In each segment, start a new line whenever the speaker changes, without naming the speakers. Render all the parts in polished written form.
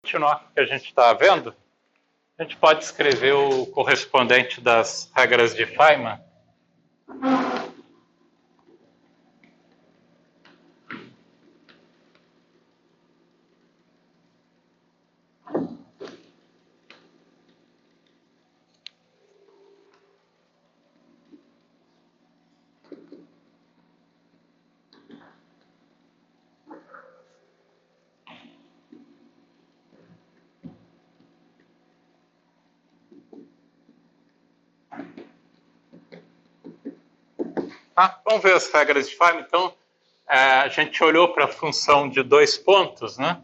continuar o que a gente está vendo, a gente pode escrever o correspondente das regras de Feynman. Vamos ver as regras de Feynman. Então, a gente olhou para a função de 2 pontos, né?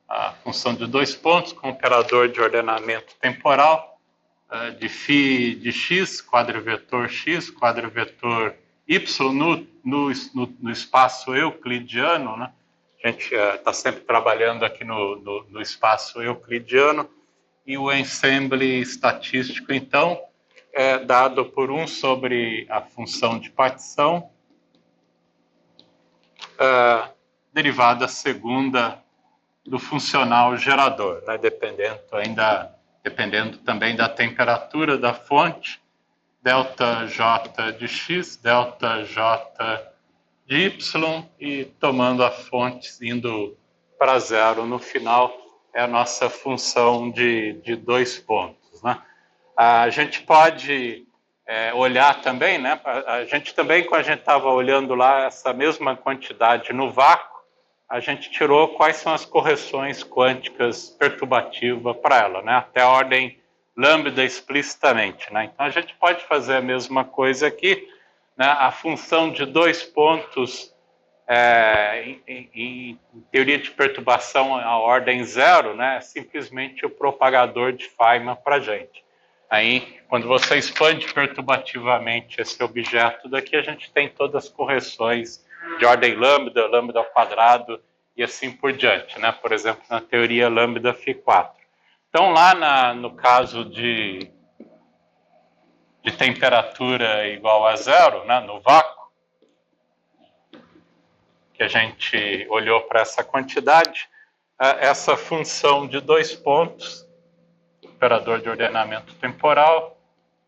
A função de 2 pontos com operador de ordenamento temporal de φ de x, quadrivetor y no espaço euclidiano, né? A gente está sempre trabalhando aqui no espaço euclidiano, e o ensemble estatístico, então, é dado por 1 sobre a função de partição, derivada segunda do funcional gerador, né? Dependendo também da temperatura da fonte, ΔJ de x, ΔJ de y, e tomando a fonte indo para zero no final, é a nossa função de 2 pontos, né? A gente pode olhar também, né? A gente também, quando a gente estava olhando lá essa mesma quantidade no vácuo, a gente tirou quais são as correções quânticas perturbativas para ela, né? Até a ordem lambda explicitamente, né? Então a gente pode fazer a mesma coisa aqui, né? A função de 2 pontos em teoria de perturbação a ordem zero, né? É simplesmente o propagador de Feynman para a gente. Aí, quando você expande perturbativamente esse objeto daqui, a gente tem todas as correções de ordem lambda, lambda ao quadrado e assim por diante, né? Por exemplo, na teoria lambda φ4. Então, lá no caso de temperatura igual a zero, né, no vácuo, que a gente olhou para essa quantidade, essa função de 2 pontos, operador de ordenamento temporal,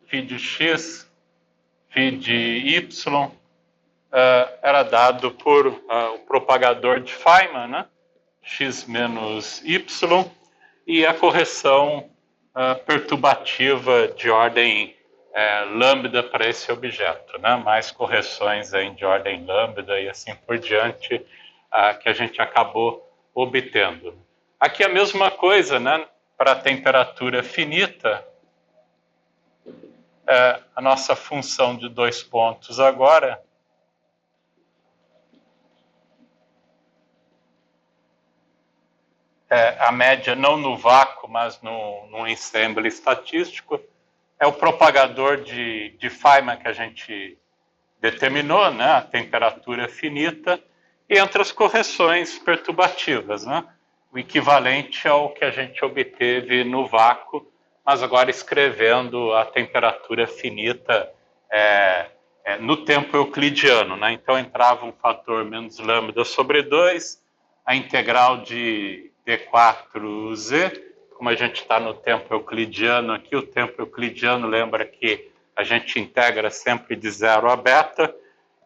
φ de x, φ de y, era dado por o propagador de Feynman, né? X menos y, e a correção perturbativa de ordem lambda para esse objeto, né? Mais correções aí de ordem lambda e assim por diante, que a gente acabou obtendo. Aqui a mesma coisa, né? Para a temperatura finita, a nossa função de 2 pontos agora a média não no vácuo, mas no ensemble estatístico, é o propagador de Feynman que a gente determinou, né, a temperatura finita, e entre as correções perturbativas, né, o equivalente ao que a gente obteve no vácuo, mas agora escrevendo a temperatura finita no tempo euclidiano, né? Então entrava um fator menos lambda sobre 2, a integral de D4Z, como a gente está no tempo euclidiano aqui, o tempo euclidiano lembra que a gente integra sempre de 0 a beta,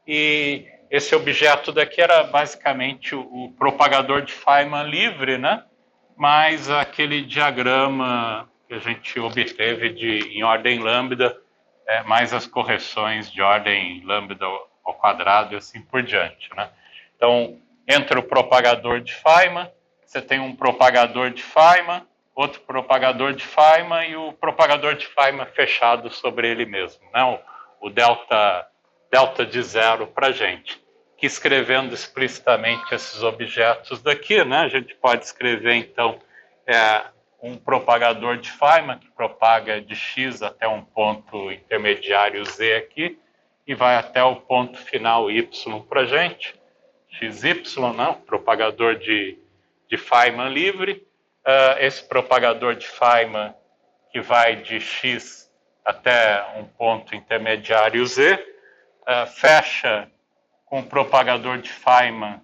e esse objeto daqui era basicamente o propagador de Feynman livre, né? Mais aquele diagrama que a gente obteve em ordem lambda, mais as correções de ordem lambda ao quadrado e assim por diante, né? Então, entre o propagador de Feynman, você tem um propagador de Feynman, outro propagador de Feynman e o propagador de Feynman fechado sobre ele mesmo, né? O delta de zero para a gente. Que escrevendo explicitamente esses objetos daqui, né? A gente pode escrever, então, um propagador de Feynman que propaga de x até um ponto intermediário z aqui e vai até o ponto final y para a gente. XY, né? Propagador de Feynman livre, esse propagador de Feynman que vai de x até um ponto intermediário z, fecha com o propagador de Feynman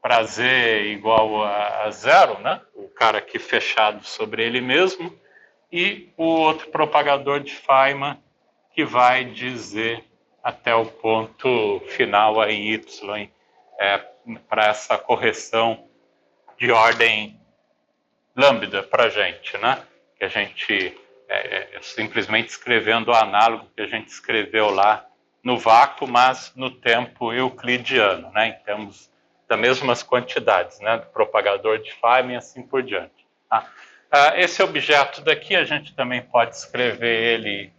para z igual a zero, né? O cara aqui fechado sobre ele mesmo, e o outro propagador de Feynman que vai dizer até o ponto final aí em y, para essa correção de ordem lambda para a gente, né? Que a gente simplesmente escrevendo o análogo que a gente escreveu lá no vácuo, mas no tempo euclidiano, né? Em termos das mesmas quantidades, né? Do propagador de Feynman e assim por diante. Tá? Esse objeto daqui a gente também pode escrever ele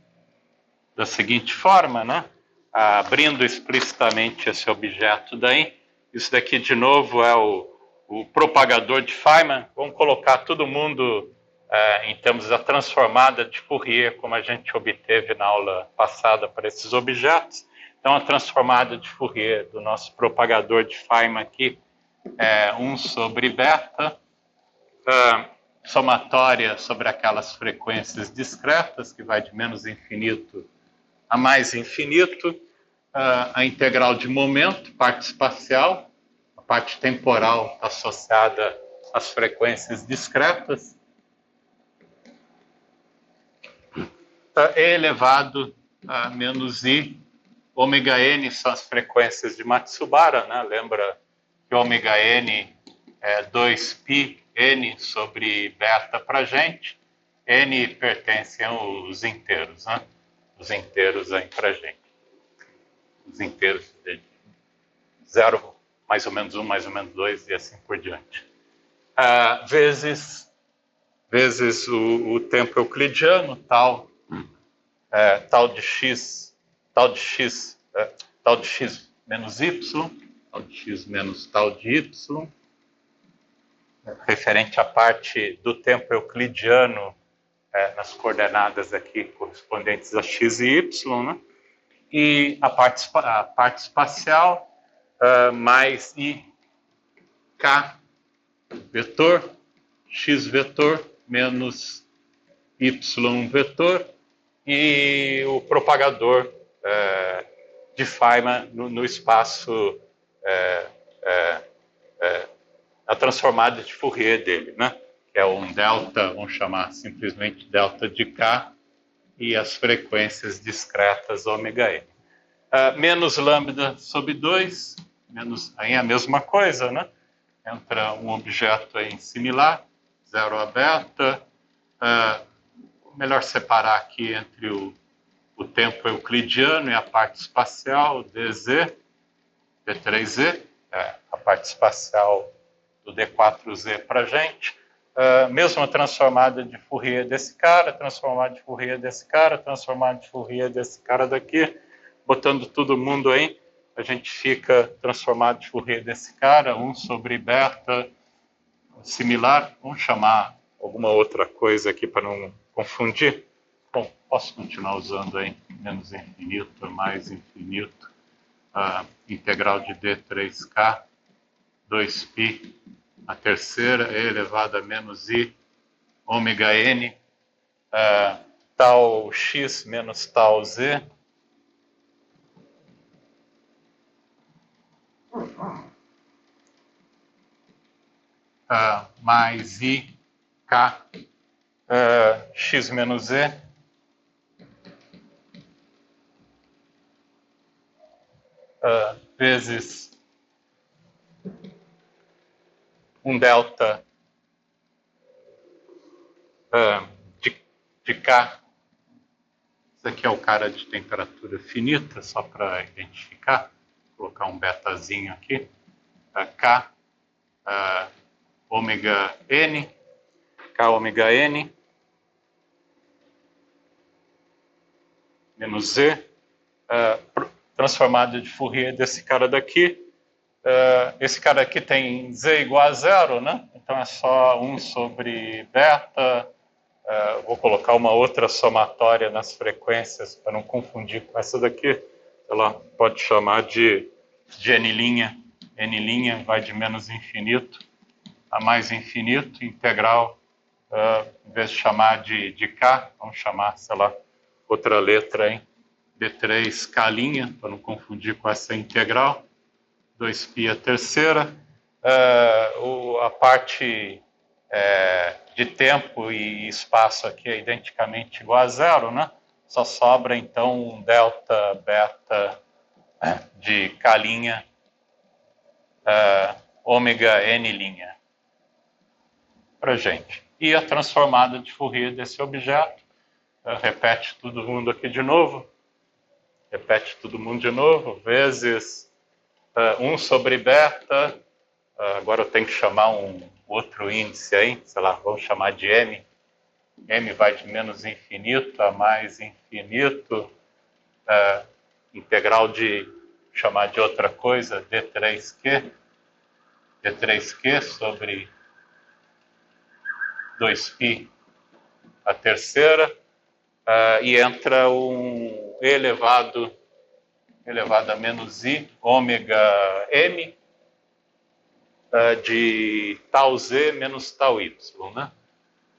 da seguinte forma, né? Abrindo explicitamente esse objeto daí. Isso daqui, de novo, é o propagador de Feynman. Vamos colocar todo mundo em termos da transformada de Fourier, como a gente obteve na aula passada para esses objetos. Então, a transformada de Fourier do nosso propagador de Feynman aqui é 1 sobre beta, somatória sobre aquelas frequências discretas, que vai de menos infinito a mais infinito, a integral de momento, parte espacial, a parte temporal está associada às frequências discretas, E elevado a menos I, ômega n são as frequências de Matsubara, né? Lembra que ômega n é 2π n sobre beta para gente, n pertencem aos inteiros, né? Os inteiros aí para gente. Os inteiros de 0, mais ou menos 1, mais ou menos 2 e assim por diante. Vezes o tempo euclidiano, tal de x menos y, tal de x menos tal de y, referente à parte do tempo euclidiano nas coordenadas aqui correspondentes a x e y, né? E a parte espacial mais i k vetor, x vetor menos y vetor, e o propagador de Feynman no espaço, a transformada de Fourier dele, né? Que é um delta, vamos chamar simplesmente delta de K, e as frequências discretas ômega n. Menos lambda sobre 2, aí é a mesma coisa, né? Entra um objeto aí similar, 0 a beta, melhor separar aqui entre o tempo euclidiano e a parte espacial, dz, d3z, a parte espacial do d4z para a gente. Mesma transformada de Fourier desse cara, transformada de Fourier desse cara, transformada de Fourier desse cara daqui, botando todo mundo aí, a gente fica transformado de Fourier desse cara, 1 sobre beta, similar, vamos chamar alguma outra coisa aqui para não confundir. Bom, posso continuar usando aí menos infinito, mais infinito, integral de d3k, 2π, a terceira e elevado a menos i, ômega n, tal x menos tal z, mais i, k, x menos e, vezes um delta de K. Isso aqui é o cara de temperatura finita, só para identificar. Vou colocar um betazinho aqui. K, ômega n, K ômega n, menos Z, transformada de Fourier desse cara daqui. Esse cara aqui tem Z igual a 0, né? Então é só 1 sobre beta. Vou colocar uma outra somatória nas frequências para não confundir com essa daqui. Ela pode chamar de N'. N' vai de menos infinito a mais infinito, integral, em vez de chamar de K, vamos chamar, sei lá, outra letra, hein? D3K', para não confundir com essa integral. 2π a terceira, a parte de tempo e espaço aqui é identicamente igual a zero, né? Só sobra, então, um delta, beta de K', ômega N' para gente. E a transformada de Fourier desse objeto, repete todo mundo aqui de novo, vezes 1 sobre beta, agora eu tenho que chamar um outro índice aí, sei lá, vamos chamar de M. M vai de menos infinito a mais infinito, integral de chamar de outra coisa, D3Q sobre 2π a terceira, e entra um E elevado a menos I, ômega M, de tau Z menos tau Y, né?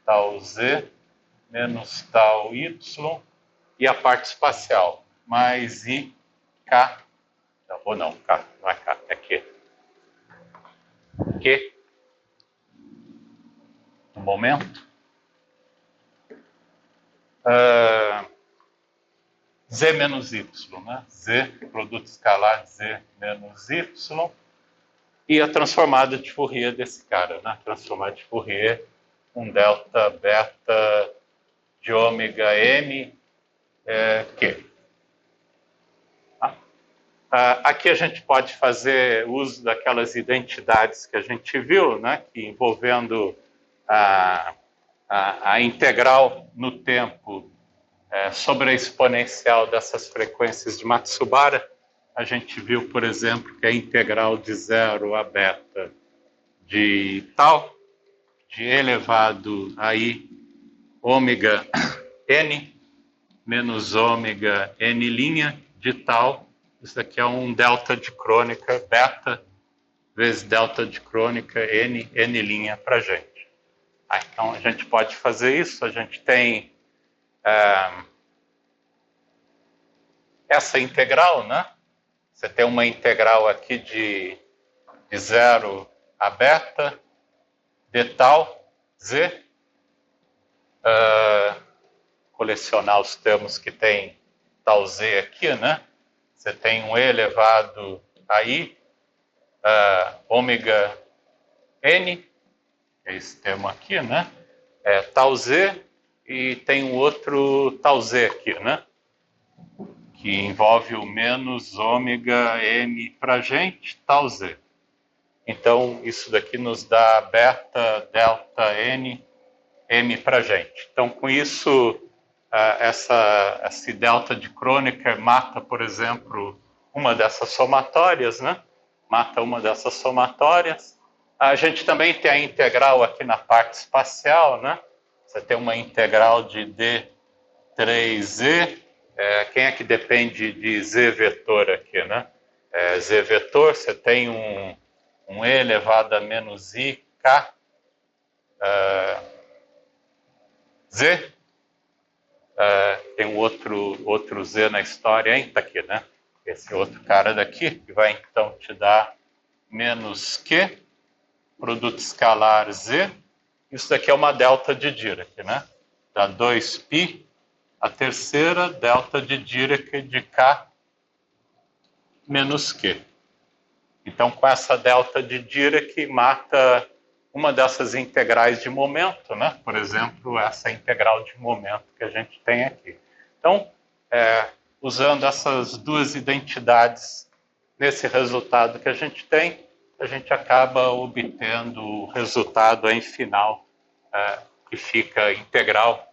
Tau Z menos tau Y, e a parte espacial, mais I, K, ou não, K, não é K, é Q. Q, no momento. Z menos Y, né? Z, produto escalar Z menos Y, e a transformada de Fourier desse cara, né? Transformada de Fourier, um delta beta de ômega M, Q. Aqui a gente pode fazer uso daquelas identidades que a gente viu, né? Que envolvendo a integral no tempo sobre a exponencial dessas frequências de Matsubara. A gente viu, por exemplo, que a integral de 0 a beta de tau, de E elevado a I, ômega N, menos ômega N' de tau. Isso aqui é um delta de crônica, beta, vezes delta de crônica, N' para a gente. Então, a gente pode fazer isso. A gente tem essa integral, né? Você tem uma integral aqui de 0 a beta, de tau, Z. Colecionar os termos que tem tau Z aqui, né? Você tem um E elevado a I, ômega N, é esse termo aqui, né? Tau Z, e tem um outro tau Z aqui, né? Que envolve o menos ômega M para a gente, tau Z. Então, isso daqui nos dá beta, delta, N, M para a gente. Então, com isso, esse delta de Kronecker mata, por exemplo, uma dessas somatórias, né? Mata uma dessas somatórias. A gente também tem a integral aqui na parte espacial, né? Você tem uma integral de D3Z. Quem é que depende de Z vetor aqui, né? Z vetor, você tem um E elevado a menos I, K, Z. Tem um outro Z na história, hein? Tá aqui, né? Esse outro cara daqui, que vai então te dar menos Q, produto escalar Z. Isso daqui é uma delta de Dirac, né? Dá 2π a terceira, delta de Dirac de K menos Q. Então, com essa delta de Dirac, mata uma dessas integrais de momento, né? Por exemplo, essa integral de momento que a gente tem aqui. Então, usando essas duas identidades nesse resultado que a gente tem, a gente acaba obtendo o resultado aí final, que fica integral.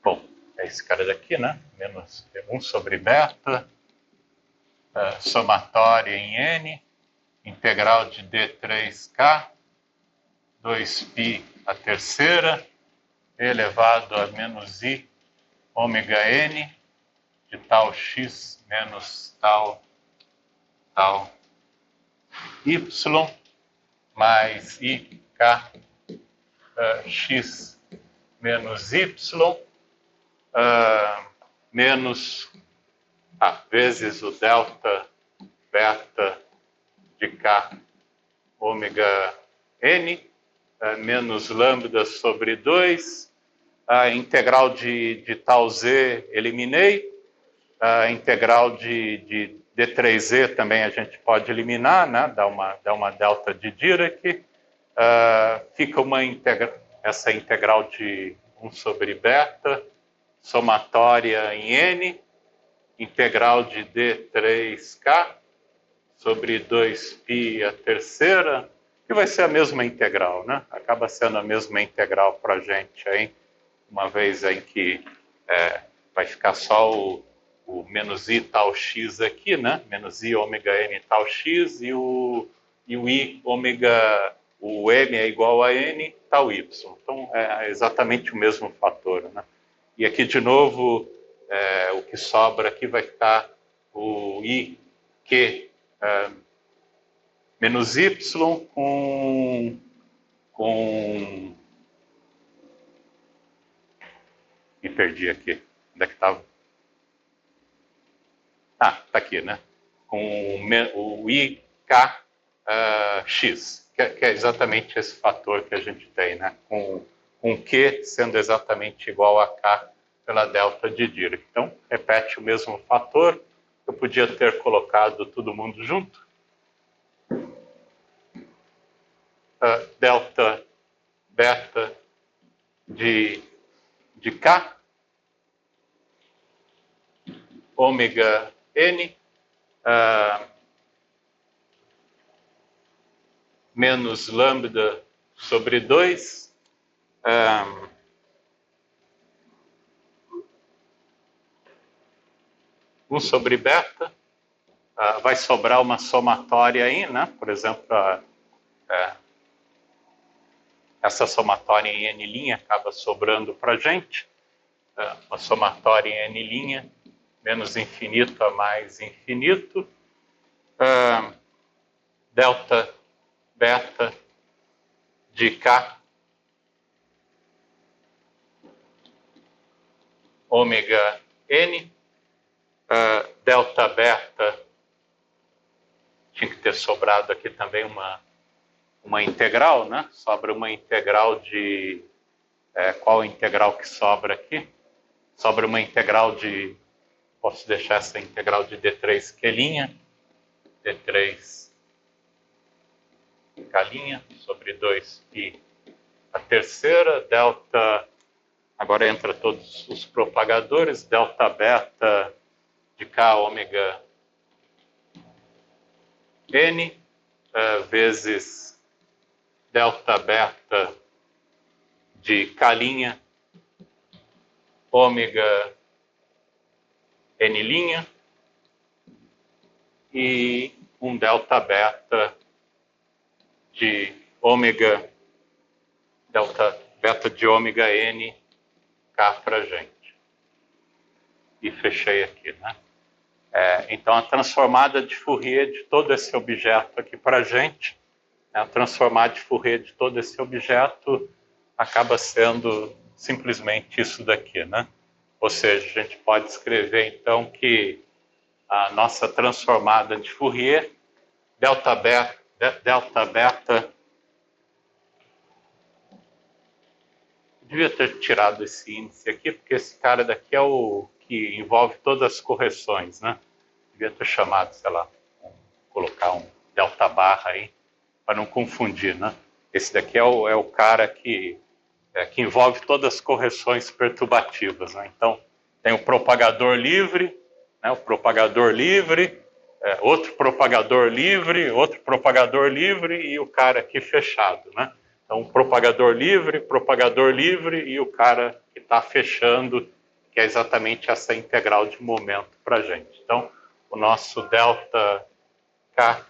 Bom, é esse cara daqui, né? Menos 1 sobre beta, somatória em N, integral de D3K, 2π a terceira, elevado a menos I, ômega N, de tau X menos tau Y, mais IK X menos Y, menos vezes o delta beta de K ômega N, menos lambda sobre 2, a integral de tal Z eliminei, a integral de D3Z também a gente pode eliminar, né? Dá uma delta de Dirac, fica essa integral de 1 sobre beta, somatória em N, integral de D3K sobre 2π a terceira, que vai ser a mesma integral, né? Acaba sendo a mesma integral para a gente aí, uma vez em que vai ficar só o menos i tal x aqui, né? Menos i ômega n tal x e o i ômega, o m é igual a n tal y. Então é exatamente o mesmo fator, né? E aqui de novo, o que sobra aqui vai ficar o i q menos y com... Me perdi aqui. Onde é que estava? Tá aqui, né? Com o IK x, que é exatamente esse fator que a gente tem, né? Com Q sendo exatamente igual a K pela delta de Dirac. Então, repete o mesmo fator. Eu podia ter colocado todo mundo junto. Delta beta de K ômega N menos lambda sobre 2 1 sobre beta, vai sobrar uma somatória aí, né? Por exemplo, essa somatória em N' acaba sobrando para a gente, uma somatória em N', menos infinito a mais infinito, delta beta de K ômega N, delta beta, tinha que ter sobrado aqui também uma integral, né? Sobra uma integral de... qual integral que sobra aqui? Sobra uma integral de... Posso deixar essa integral de D3Q', D3K' sobre 2π a terceira, delta... Agora entra todos os propagadores, delta beta de K ômega N, vezes delta beta de K' ômega N' e um delta beta de ômega, delta beta de ômega N K para gente. E fechei aqui, né? Então, a transformada de Fourier de todo esse objeto aqui para a gente, a transformada de Fourier de todo esse objeto acaba sendo simplesmente isso daqui, né? Ou seja, a gente pode escrever, então, que a nossa transformada de Fourier, delta beta, devia ter tirado esse índice aqui, porque esse cara daqui é o que envolve todas as correções, né? Devia ter chamado, sei lá, colocar um delta barra aí, para não confundir, né? Esse daqui é o cara que envolve todas as correções perturbativas, né? Então, tem o propagador livre, né? O propagador livre, outro propagador livre e o cara aqui fechado, né? Então, propagador livre e o cara que está fechando, que é exatamente essa integral de momento para a gente. Então, o nosso delta K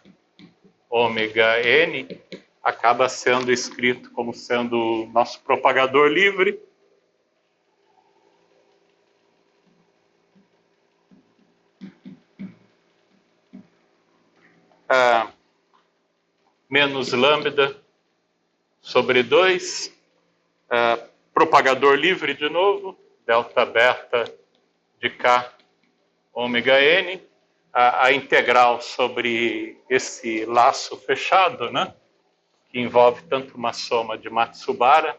ômega N acaba sendo escrito como sendo o nosso propagador livre, menos lambda sobre 2, propagador livre de novo, delta beta de K ômega n, a integral sobre esse laço fechado, né? Que envolve tanto uma soma de Matsubara,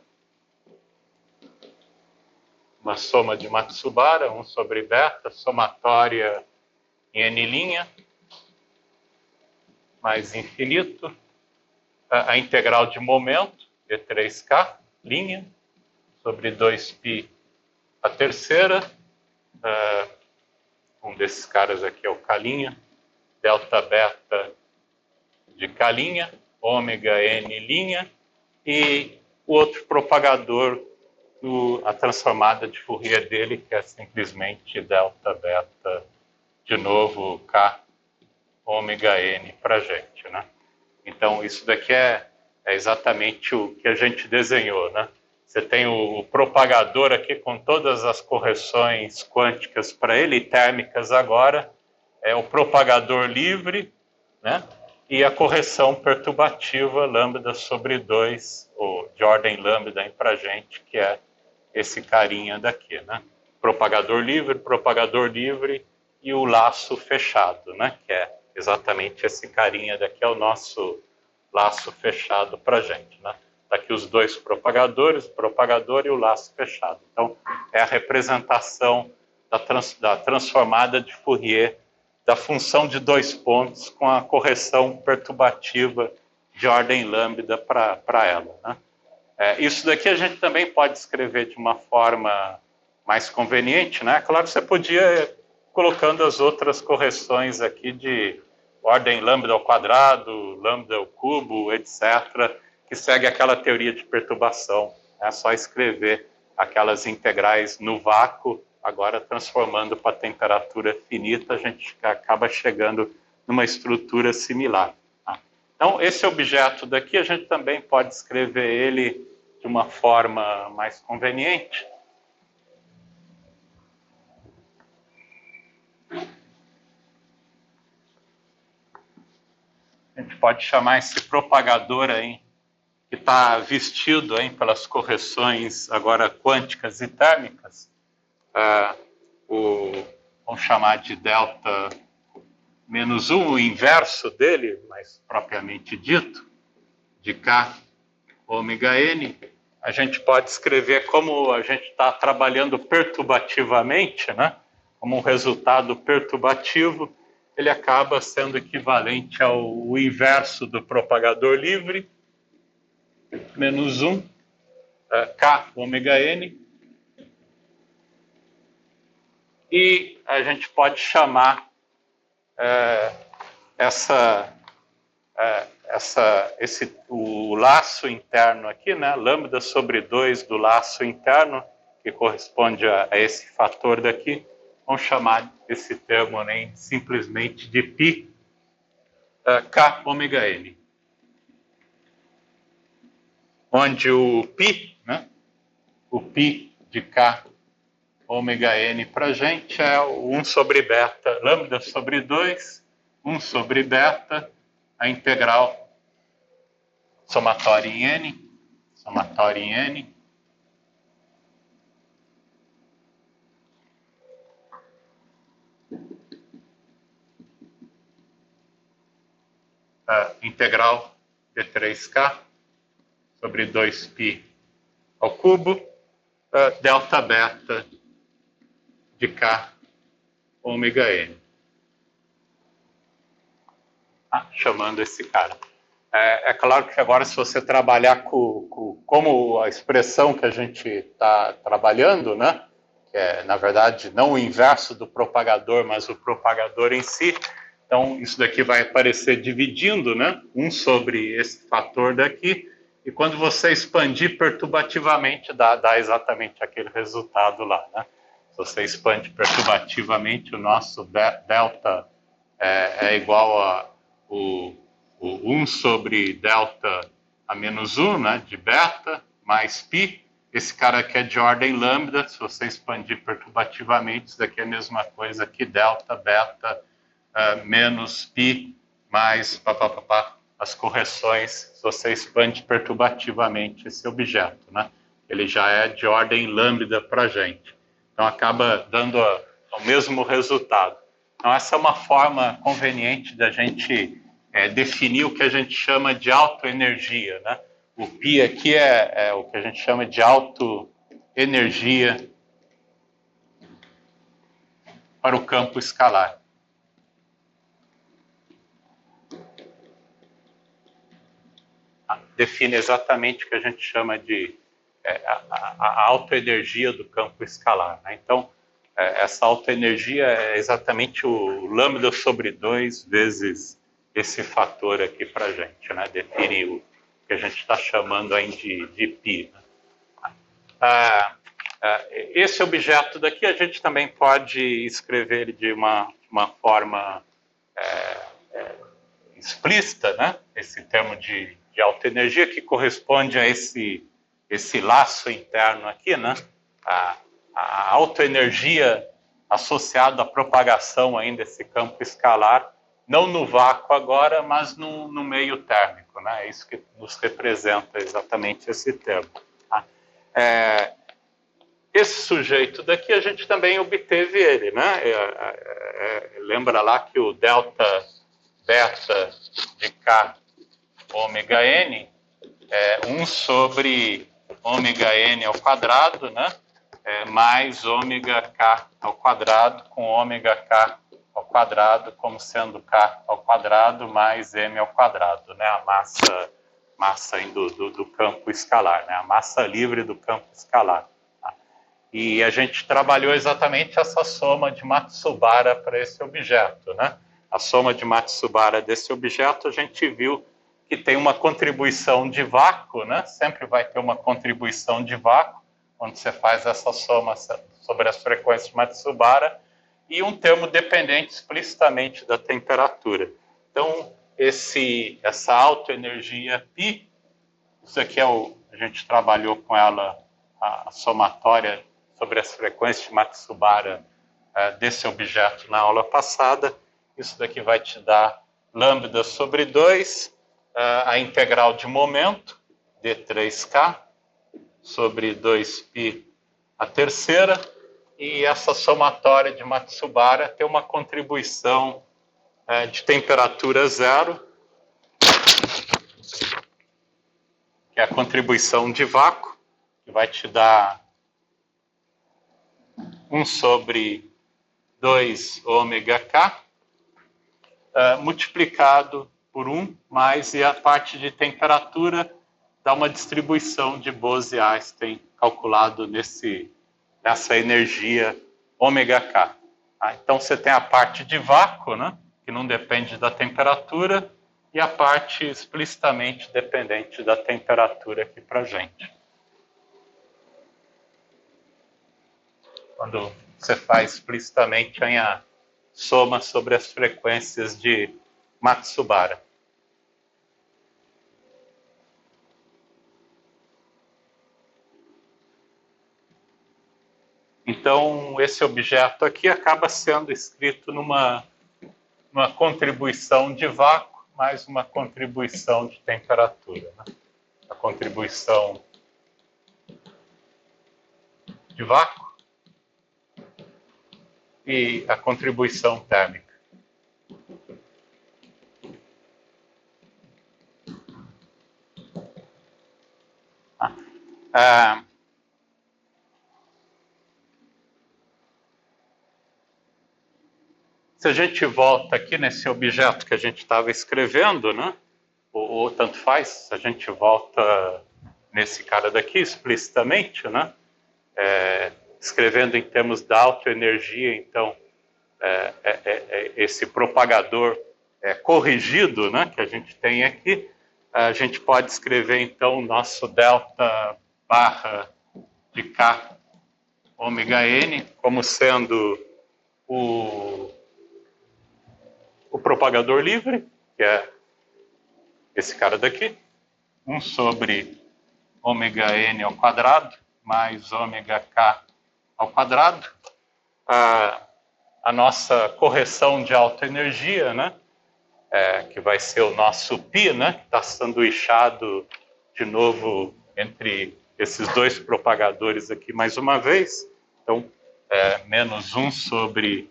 1 sobre beta, somatória em n', mais infinito, a integral de momento, d3k', sobre 2π a terceira, um desses caras aqui é o K', delta beta de K', ômega n', e o outro propagador, a transformada de Fourier dele, que é simplesmente delta beta, de novo, K, ômega n para a gente, né? Então, isso daqui é exatamente o que a gente desenhou, né? Você tem o propagador aqui com todas as correções quânticas para ele, e térmicas agora, é o propagador livre, né? E a correção perturbativa lambda sobre 2, ou de ordem lambda para a gente, que é esse carinha daqui, né? Propagador livre e o laço fechado, né? Que é exatamente esse carinha daqui, é o nosso laço fechado para a gente, né? Daqui os dois propagadores, o propagador e o laço fechado. Então, é a representação da transformada de Fourier da função de 2 pontos com a correção perturbativa de ordem lambda para ela, né? Isso daqui a gente também pode escrever de uma forma mais conveniente, né? Claro, você podia ir colocando as outras correções aqui de ordem lambda ao quadrado, lambda ao cubo, etc., que segue aquela teoria de perturbação. É só escrever aquelas integrais no vácuo, agora transformando para temperatura finita, a gente acaba chegando numa estrutura similar. Tá? Então, esse objeto daqui, a gente também pode escrever ele de uma forma mais conveniente. A gente pode chamar esse propagador aí, que está vestido aí pelas correções agora quânticas e térmicas, vamos chamar de delta menos 1, o inverso dele, mais propriamente dito, de K ômega n, a gente pode escrever como a gente está trabalhando perturbativamente, né? Como um resultado perturbativo, ele acaba sendo equivalente ao inverso do propagador livre, menos 1, K ômega n, e a gente pode chamar o laço interno aqui, né? Lambda sobre 2 do laço interno, que corresponde a esse fator daqui, vamos chamar esse termo, né, simplesmente de π K ômega n. Onde o π, né, o π de K ômega n para a gente é o 1 sobre beta, lambda sobre 2, 1 sobre beta, a integral somatória em n, integral de 3k sobre 2π ao cubo, delta beta de K ômega n. Chamando esse cara. É claro que agora, se você trabalhar como a expressão que a gente está trabalhando, né, que é, na verdade, não o inverso do propagador, mas o propagador em si, então isso daqui vai aparecer dividindo, né, 1 sobre esse fator daqui, e quando você expandir perturbativamente, dá exatamente aquele resultado lá, né? Se você expande perturbativamente, o nosso delta é igual a o 1 sobre delta a menos 1, né, de beta, mais π. Esse cara aqui é de ordem lambda, se você expandir perturbativamente, isso daqui é a mesma coisa que delta, beta, menos π, mais as correções, se você expande perturbativamente esse objeto, né? Ele já é de ordem lambda para a gente. Então, acaba dando o mesmo resultado. Então, essa é uma forma conveniente da gente definir o que a gente chama de autoenergia, né? O Pi aqui é o que a gente chama de autoenergia para o campo escalar. Define exatamente o que a gente chama de a autoenergia do campo escalar, né? Então, essa autoenergia é exatamente o lambda sobre 2 vezes esse fator aqui para a gente, né? Define o que a gente está chamando aí de π. Né? Esse objeto daqui a gente também pode escrever de uma forma explícita, né? Esse termo de autoenergia que corresponde a esse laço interno aqui, né? A autoenergia associada à propagação ainda desse campo escalar, não no vácuo agora, mas no meio térmico, né? É isso que nos representa exatamente esse termo. Tá? Esse sujeito daqui a gente também obteve ele, né? Lembra lá que o delta beta de K ômega n é 1 sobre ômega n ao quadrado, né? Mais ômega k ao quadrado com ômega k ao quadrado como sendo k ao quadrado mais m ao quadrado, né? A massa do campo escalar, né? A massa livre do campo escalar. Tá? E a gente trabalhou exatamente essa soma de Matsubara para esse objeto, né? A soma de Matsubara desse objeto, a gente viu que tem uma contribuição de vácuo, né? Sempre vai ter uma contribuição de vácuo, quando você faz essa soma sobre as frequências de Matsubara, e um termo dependente explicitamente da temperatura. Então, essa autoenergia π, isso aqui a gente trabalhou com ela, a somatória sobre as frequências de Matsubara desse objeto na aula passada. Isso daqui vai te dar lambda sobre 2, a integral de momento, d3k, sobre 2π a terceira, e essa somatória de Matsubara tem uma contribuição de temperatura zero, que é a contribuição de vácuo, que vai te dar 1 sobre 2 ômega k, multiplicado por 1, mais, e a parte de temperatura dá uma distribuição de Bose-Einstein calculado nessa energia ômega k. Então, você tem a parte de vácuo, né, que não depende da temperatura, e a parte explicitamente dependente da temperatura aqui para a gente. Quando você faz explicitamente a soma sobre as frequências de Matsubara. Então, esse objeto aqui acaba sendo escrito numa contribuição de vácuo mais uma contribuição de temperatura. Né? A contribuição de vácuo e a contribuição térmica. Se a gente volta aqui nesse objeto que a gente estava escrevendo, né? Ou tanto faz, se a gente volta nesse cara daqui explicitamente, né? Escrevendo em termos da autoenergia, então, esse propagador corrigido, né? Que a gente tem aqui, a gente pode escrever, então, o nosso delta barra de K ômega n como sendo o propagador livre, que é esse cara daqui, 1 sobre ômega n ao quadrado, mais ômega k ao quadrado. A nossa correção de autoenergia, né? Que vai ser o nosso π, né? Que está sanduichado de novo entre esses dois propagadores aqui mais uma vez. Então, menos 1 sobre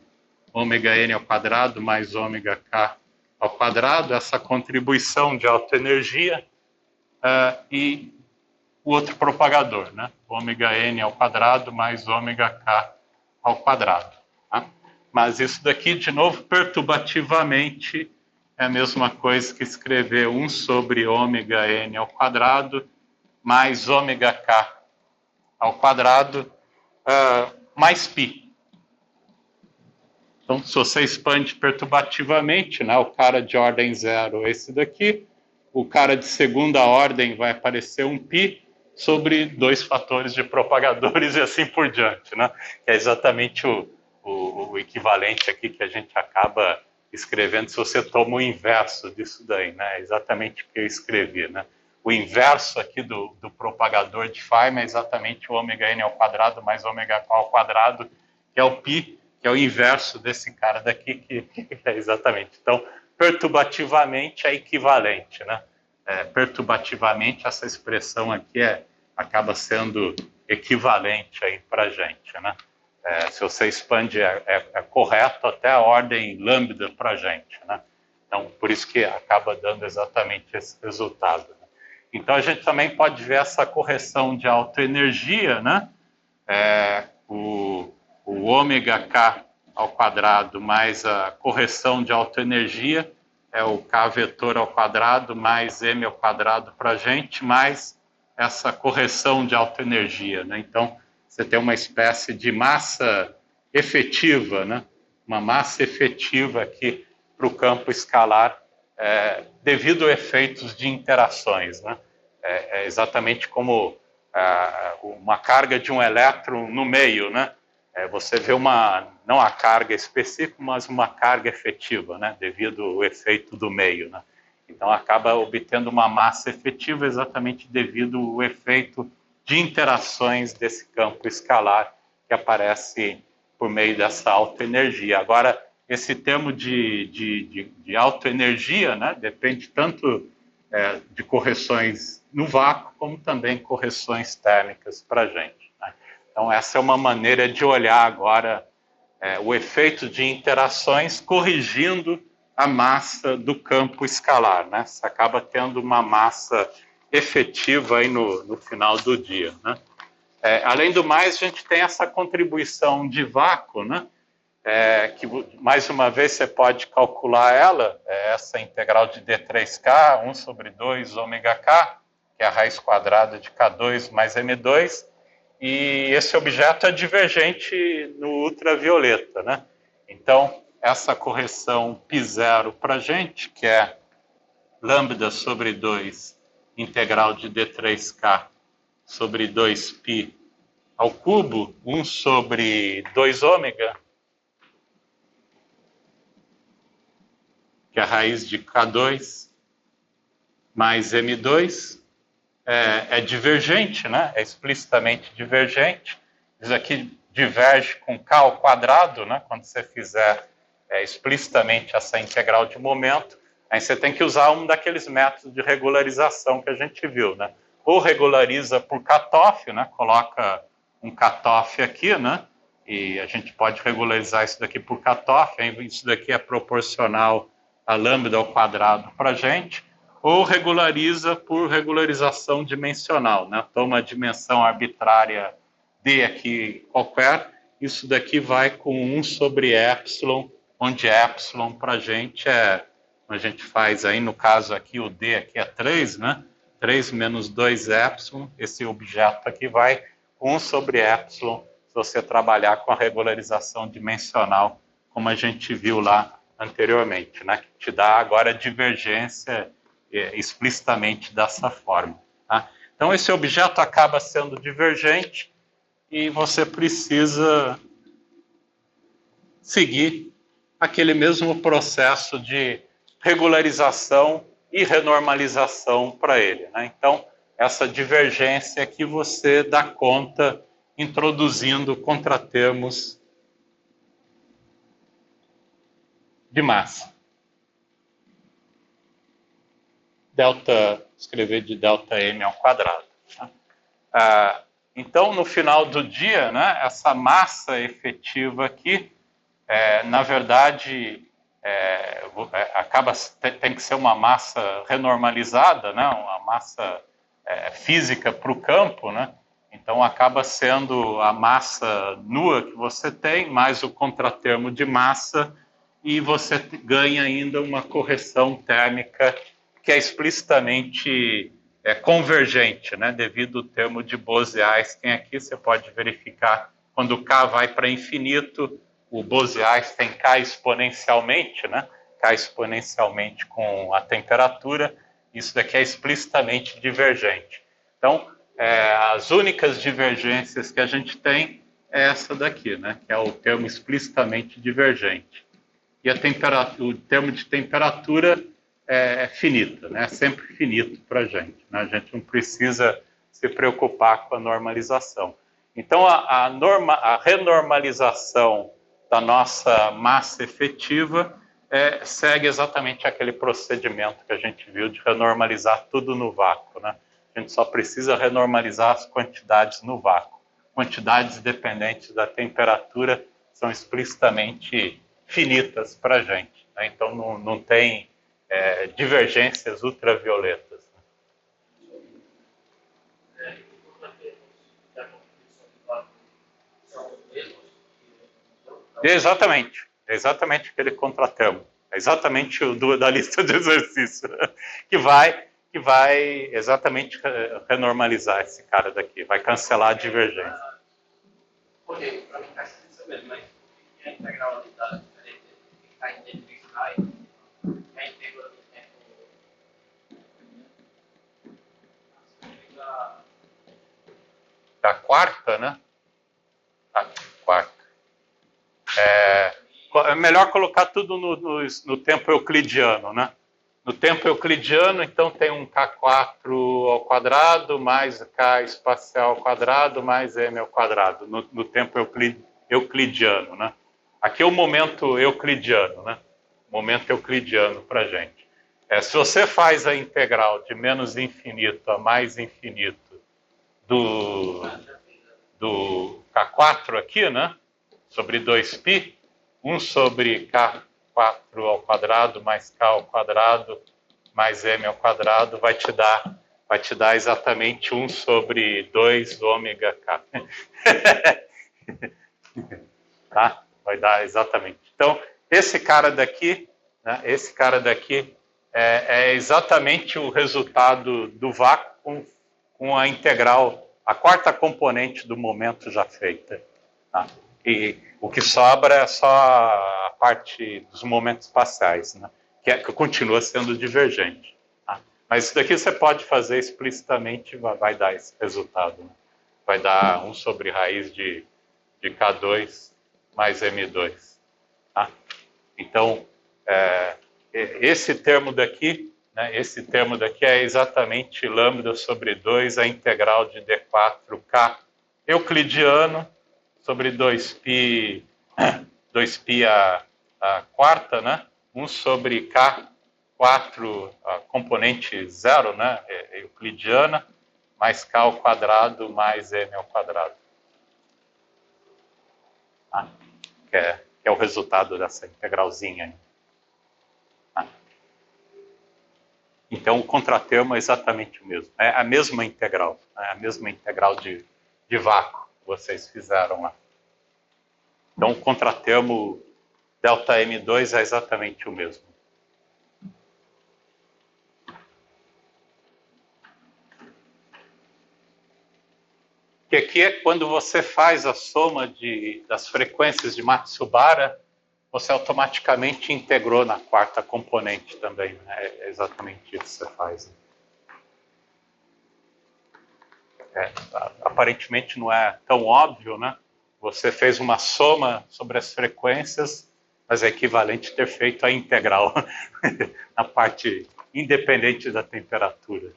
ômega n ao quadrado mais ômega k ao quadrado, essa contribuição de alta energia, e o outro propagador, né? Ômega n ao quadrado mais ômega k ao quadrado. Tá? Mas isso daqui, de novo, perturbativamente, é a mesma coisa que escrever 1 sobre ômega n ao quadrado mais ômega k ao quadrado mais π. Então, se você expande perturbativamente, né, o cara de ordem zero é esse daqui, o cara de segunda ordem vai aparecer um π sobre 2 fatores de propagadores e assim por diante, né? Que é exatamente o equivalente aqui que a gente acaba escrevendo se você toma o inverso disso daí, né? É exatamente o que eu escrevi, né? O inverso aqui do propagador de Feynman é exatamente o ômega n ao quadrado mais ômega k ao quadrado, que é o π, que é o inverso desse cara daqui, que é exatamente. Então, perturbativamente é equivalente, né? Perturbativamente, essa expressão aqui acaba sendo equivalente aí para a gente, né? Se você expande, é correto até a ordem lambda para a gente, né? Então, por isso que acaba dando exatamente esse resultado. Né? Então, a gente também pode ver essa correção de alta energia, né? O ômega k ao quadrado mais a correção de alta energia é o k vetor ao quadrado mais m ao quadrado para a gente, mais essa correção de alta energia, né? Então, você tem uma espécie de massa efetiva, né? Uma massa efetiva aqui para o campo escalar, devido a efeitos de interações, né? É exatamente como uma carga de um elétron no meio, né? Você vê não a carga específica, mas uma carga efetiva, né? Devido ao efeito do meio, né? Então, acaba obtendo uma massa efetiva exatamente devido ao efeito de interações desse campo escalar que aparece por meio dessa alta energia. Agora, esse termo de alta energia, né? Depende tanto de correções no vácuo, como também correções térmicas para a gente. Né? Então, essa é uma maneira de olhar agora o efeito de interações corrigindo a massa do campo escalar. Né? Você acaba tendo uma massa efetiva aí no final do dia. Né? Além do mais, a gente tem essa contribuição de vácuo, né? Que mais uma vez você pode calcular ela, essa integral de d3k, 1 sobre 2 ômega k, que é a raiz quadrada de k2 mais m2, e esse objeto é divergente no ultravioleta, né? Então, essa correção π0 para a gente, que é lambda sobre 2 integral de d3k sobre 2π ao cubo, 1 sobre 2 ômega, que é a raiz de K2 mais M2, é divergente, né? É explicitamente divergente. Isso aqui diverge com K ao quadrado, né? Quando você fizer explicitamente essa integral de momento, aí você tem que usar um daqueles métodos de regularização que a gente viu, né? Ou regulariza por cutoff, né? Coloca um cutoff aqui, né? E a gente pode regularizar isso daqui por cutoff, isso daqui é proporcional a lambda ao quadrado para a gente, ou regulariza por regularização dimensional, né? Toma a dimensão arbitrária D aqui qualquer, isso daqui vai com 1 sobre epsilon, onde epsilon para a gente a gente faz aí, no caso aqui, o D aqui é 3, né? 3 menos 2 epsilon, esse objeto aqui vai com 1 sobre epsilon, se você trabalhar com a regularização dimensional, como a gente viu lá anteriormente, né? Que te dá agora a divergência explicitamente dessa forma. Tá? Então, esse objeto acaba sendo divergente e você precisa seguir aquele mesmo processo de regularização e renormalização para ele. Né? Então, essa divergência que você dá conta introduzindo contratermos de massa. Escrever de delta m ao quadrado. Tá? Então, no final do dia, né, essa massa efetiva aqui na verdade, tem que ser uma massa renormalizada, né? Uma massa física para o campo, né? Então acaba sendo a massa nua que você tem, mais o contratermo de massa, e você ganha ainda uma correção térmica que é explicitamente convergente, né? Devido ao termo de Bose-Einstein aqui, você pode verificar quando K vai para infinito, o Bose-Einstein cai exponencialmente, né? Cai exponencialmente com a temperatura. Isso daqui é explicitamente divergente. Então, as únicas divergências que a gente tem é essa daqui, né? Que é o termo explicitamente divergente. E o termo de temperatura é finita, né? É sempre finito para a gente, né? A gente não precisa se preocupar com a normalização. Então, a renormalização da nossa massa efetiva segue exatamente aquele procedimento que a gente viu de renormalizar tudo no vácuo, né? A gente só precisa renormalizar as quantidades no vácuo. Quantidades dependentes da temperatura são explicitamente finitas para a gente, né? Então não tem divergências ultravioletas. Exatamente aquele contratermo. É exatamente o da lista de exercício que vai exatamente renormalizar esse cara daqui, vai cancelar a divergência.
Ok, para mim faz sentido mesmo, mas a integralidade está identificada, a íntegra do tempo
da quarta, né? A quarta. É melhor colocar tudo no tempo euclidiano, né? No tempo euclidiano, então, tem um K4 ao quadrado mais K espacial ao quadrado mais M ao quadrado, no tempo euclidiano, né? Aqui é o momento euclidiano, né? Momento euclidiano para a gente. Se você faz a integral de menos infinito a mais infinito do K4 aqui, né? Sobre 2π, 1 sobre K4 ao quadrado mais K ao quadrado mais M ao quadrado vai te dar exatamente 1 sobre 2 ômega K. Tá? Vai dar exatamente. Então, esse cara daqui, né, é exatamente o resultado do vácuo com a integral, a quarta componente do momento já feita. Tá? E o que sobra é só a parte dos momentos espaciais, né? que continua sendo divergente. Tá? Mas isso daqui você pode fazer explicitamente, vai dar esse resultado. Né? Vai dar 1 sobre raiz de K2 mais M2. Tá? Então, esse termo daqui, né, é exatamente lambda sobre 2 a integral de D4K euclidiano sobre 2π a quarta, né? 1 sobre K4, a componente zero, né? Euclidiana, mais K ao quadrado mais M ao quadrado. Ah, que é o resultado dessa integralzinha aí. Então, o contratermo é exatamente o mesmo. É a mesma integral. É a mesma integral de vácuo que vocês fizeram lá. Então, o contratermo ΔM2 é exatamente o mesmo. Que aqui é quando você faz a soma das frequências de Matsubara, você automaticamente integrou na quarta componente também. Né? É exatamente isso que você faz. Aparentemente não é tão óbvio, né? Você fez uma soma sobre as frequências, mas é equivalente ter feito a integral na parte independente da temperatura.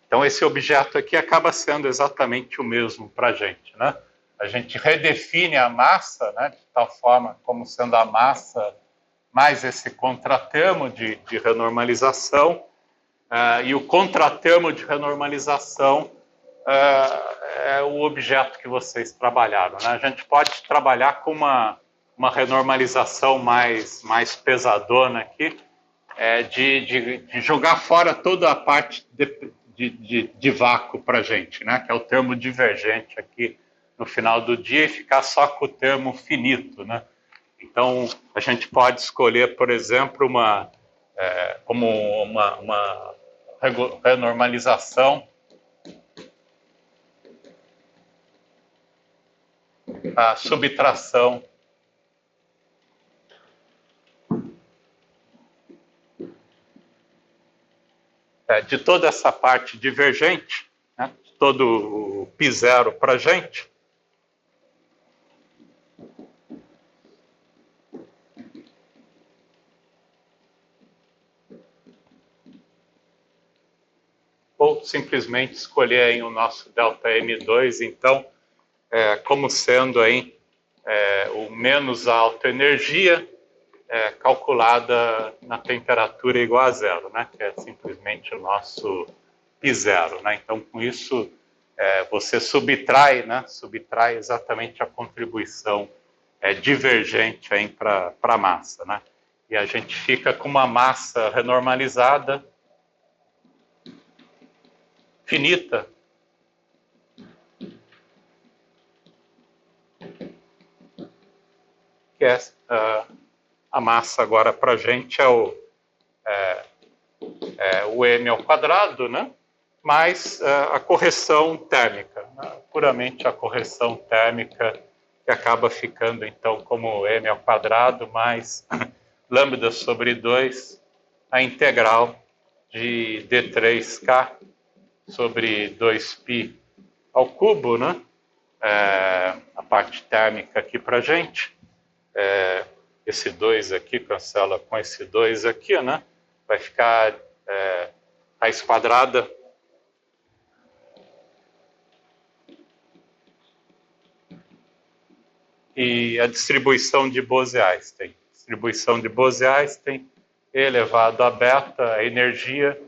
Então, esse objeto aqui acaba sendo exatamente o mesmo para a gente, né? A gente redefine a massa, né, de tal forma como sendo a massa mais esse contratermo de renormalização, e o contratermo de renormalização é o objeto que vocês trabalharam, né? A gente pode trabalhar com uma renormalização mais pesadona aqui, de jogar fora toda a parte de vácuo para a gente, né? Que é o termo divergente aqui no final do dia, e ficar só com o termo finito, né? Então, a gente pode escolher, por exemplo, como uma renormalização a subtração de toda essa parte divergente, né, todo o π0 para a gente. Ou simplesmente escolher aí o nosso ΔM2, então, como sendo aí o menos alta energia calculada na temperatura igual a zero, né? Que é simplesmente o nosso π0, né? Então, com isso, você subtrai, né? Subtrai exatamente a contribuição divergente para a massa, né? E a gente fica com uma massa renormalizada finita, que é a massa agora para a gente é o m ao quadrado, né? Mais a correção térmica, né? Puramente a correção térmica, que acaba ficando então como m ao quadrado mais lambda sobre 2, a integral de d3k sobre 2π ao cubo, né? A parte térmica aqui para a gente. Esse 2 aqui cancela com esse 2 aqui, né? Vai ficar raiz quadrada e a distribuição de Bose-Einstein. Distribuição de Bose-Einstein elevado a beta, a energia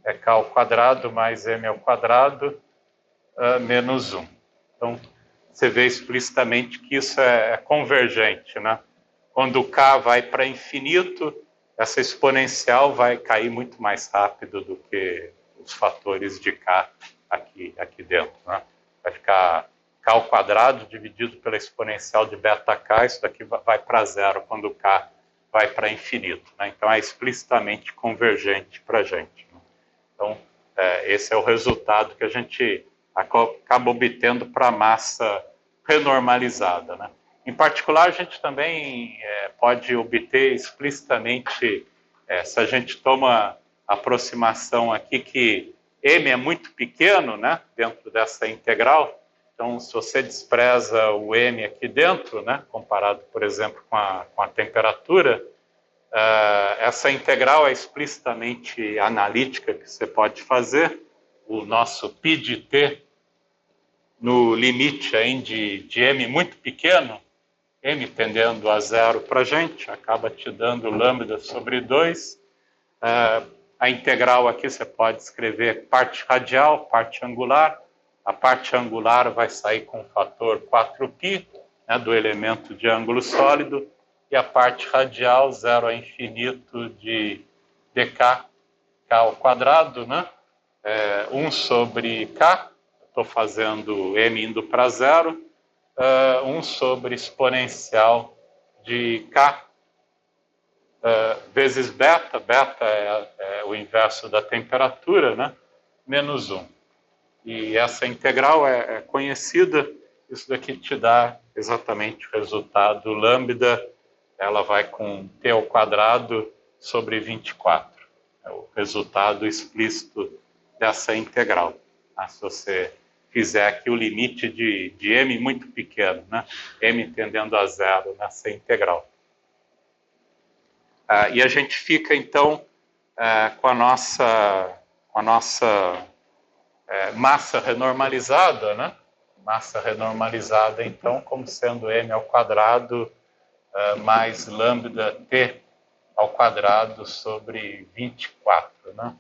é k ao quadrado mais m ao quadrado menos 1. Então, você vê explicitamente que isso é convergente, né? Quando o k vai para infinito, essa exponencial vai cair muito mais rápido do que os fatores de k aqui dentro, né? Vai ficar k ao quadrado dividido pela exponencial de beta k, isso daqui vai para zero quando o k vai para infinito, né? Então, é explicitamente convergente para a gente, né? Então, esse é o resultado que a gente acaba obtendo para a massa renormalizada, né? Em particular, a gente também pode obter explicitamente, se a gente toma a aproximação aqui que m é muito pequeno, né, dentro dessa integral. Então, se você despreza o m aqui dentro, né, comparado, por exemplo, com a temperatura, essa integral é explicitamente analítica que você pode fazer. O nosso π de t no limite aí de m muito pequeno, m tendendo a zero para a gente, acaba te dando lambda sobre 2. A integral aqui você pode escrever parte radial, parte angular. A parte angular vai sair com o fator 4π, né, do elemento de ângulo sólido, e a parte radial, 0 a infinito de dk, k ao quadrado, né? 1 sobre k, estou fazendo m indo para zero, 1 sobre exponencial de k vezes beta, beta é o inverso da temperatura, né? Menos 1. E essa integral é conhecida, isso daqui te dá exatamente o resultado lambda, ela vai com t ao quadrado sobre 24. É o resultado explícito dessa integral. Se você fizer aqui o limite de m muito pequeno, né? M tendendo a zero nessa integral. E a gente fica, então, com a nossa massa renormalizada, né? Massa renormalizada, então, como sendo m ao quadrado mais lambda t ao quadrado sobre 24, né?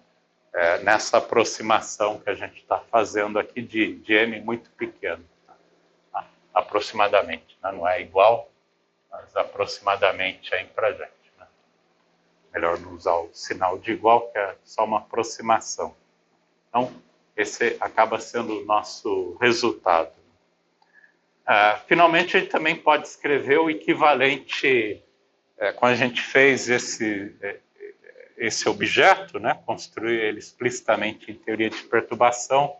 nessa aproximação que a gente está fazendo aqui de m muito pequeno, tá? Aproximadamente, né? Não é igual, mas aproximadamente aí para a gente. Né? Melhor não usar o sinal de igual, que é só uma aproximação. Então, esse acaba sendo o nosso resultado. Finalmente, a gente também pode escrever o equivalente, quando a gente fez esse objeto, né, construir ele explicitamente em teoria de perturbação,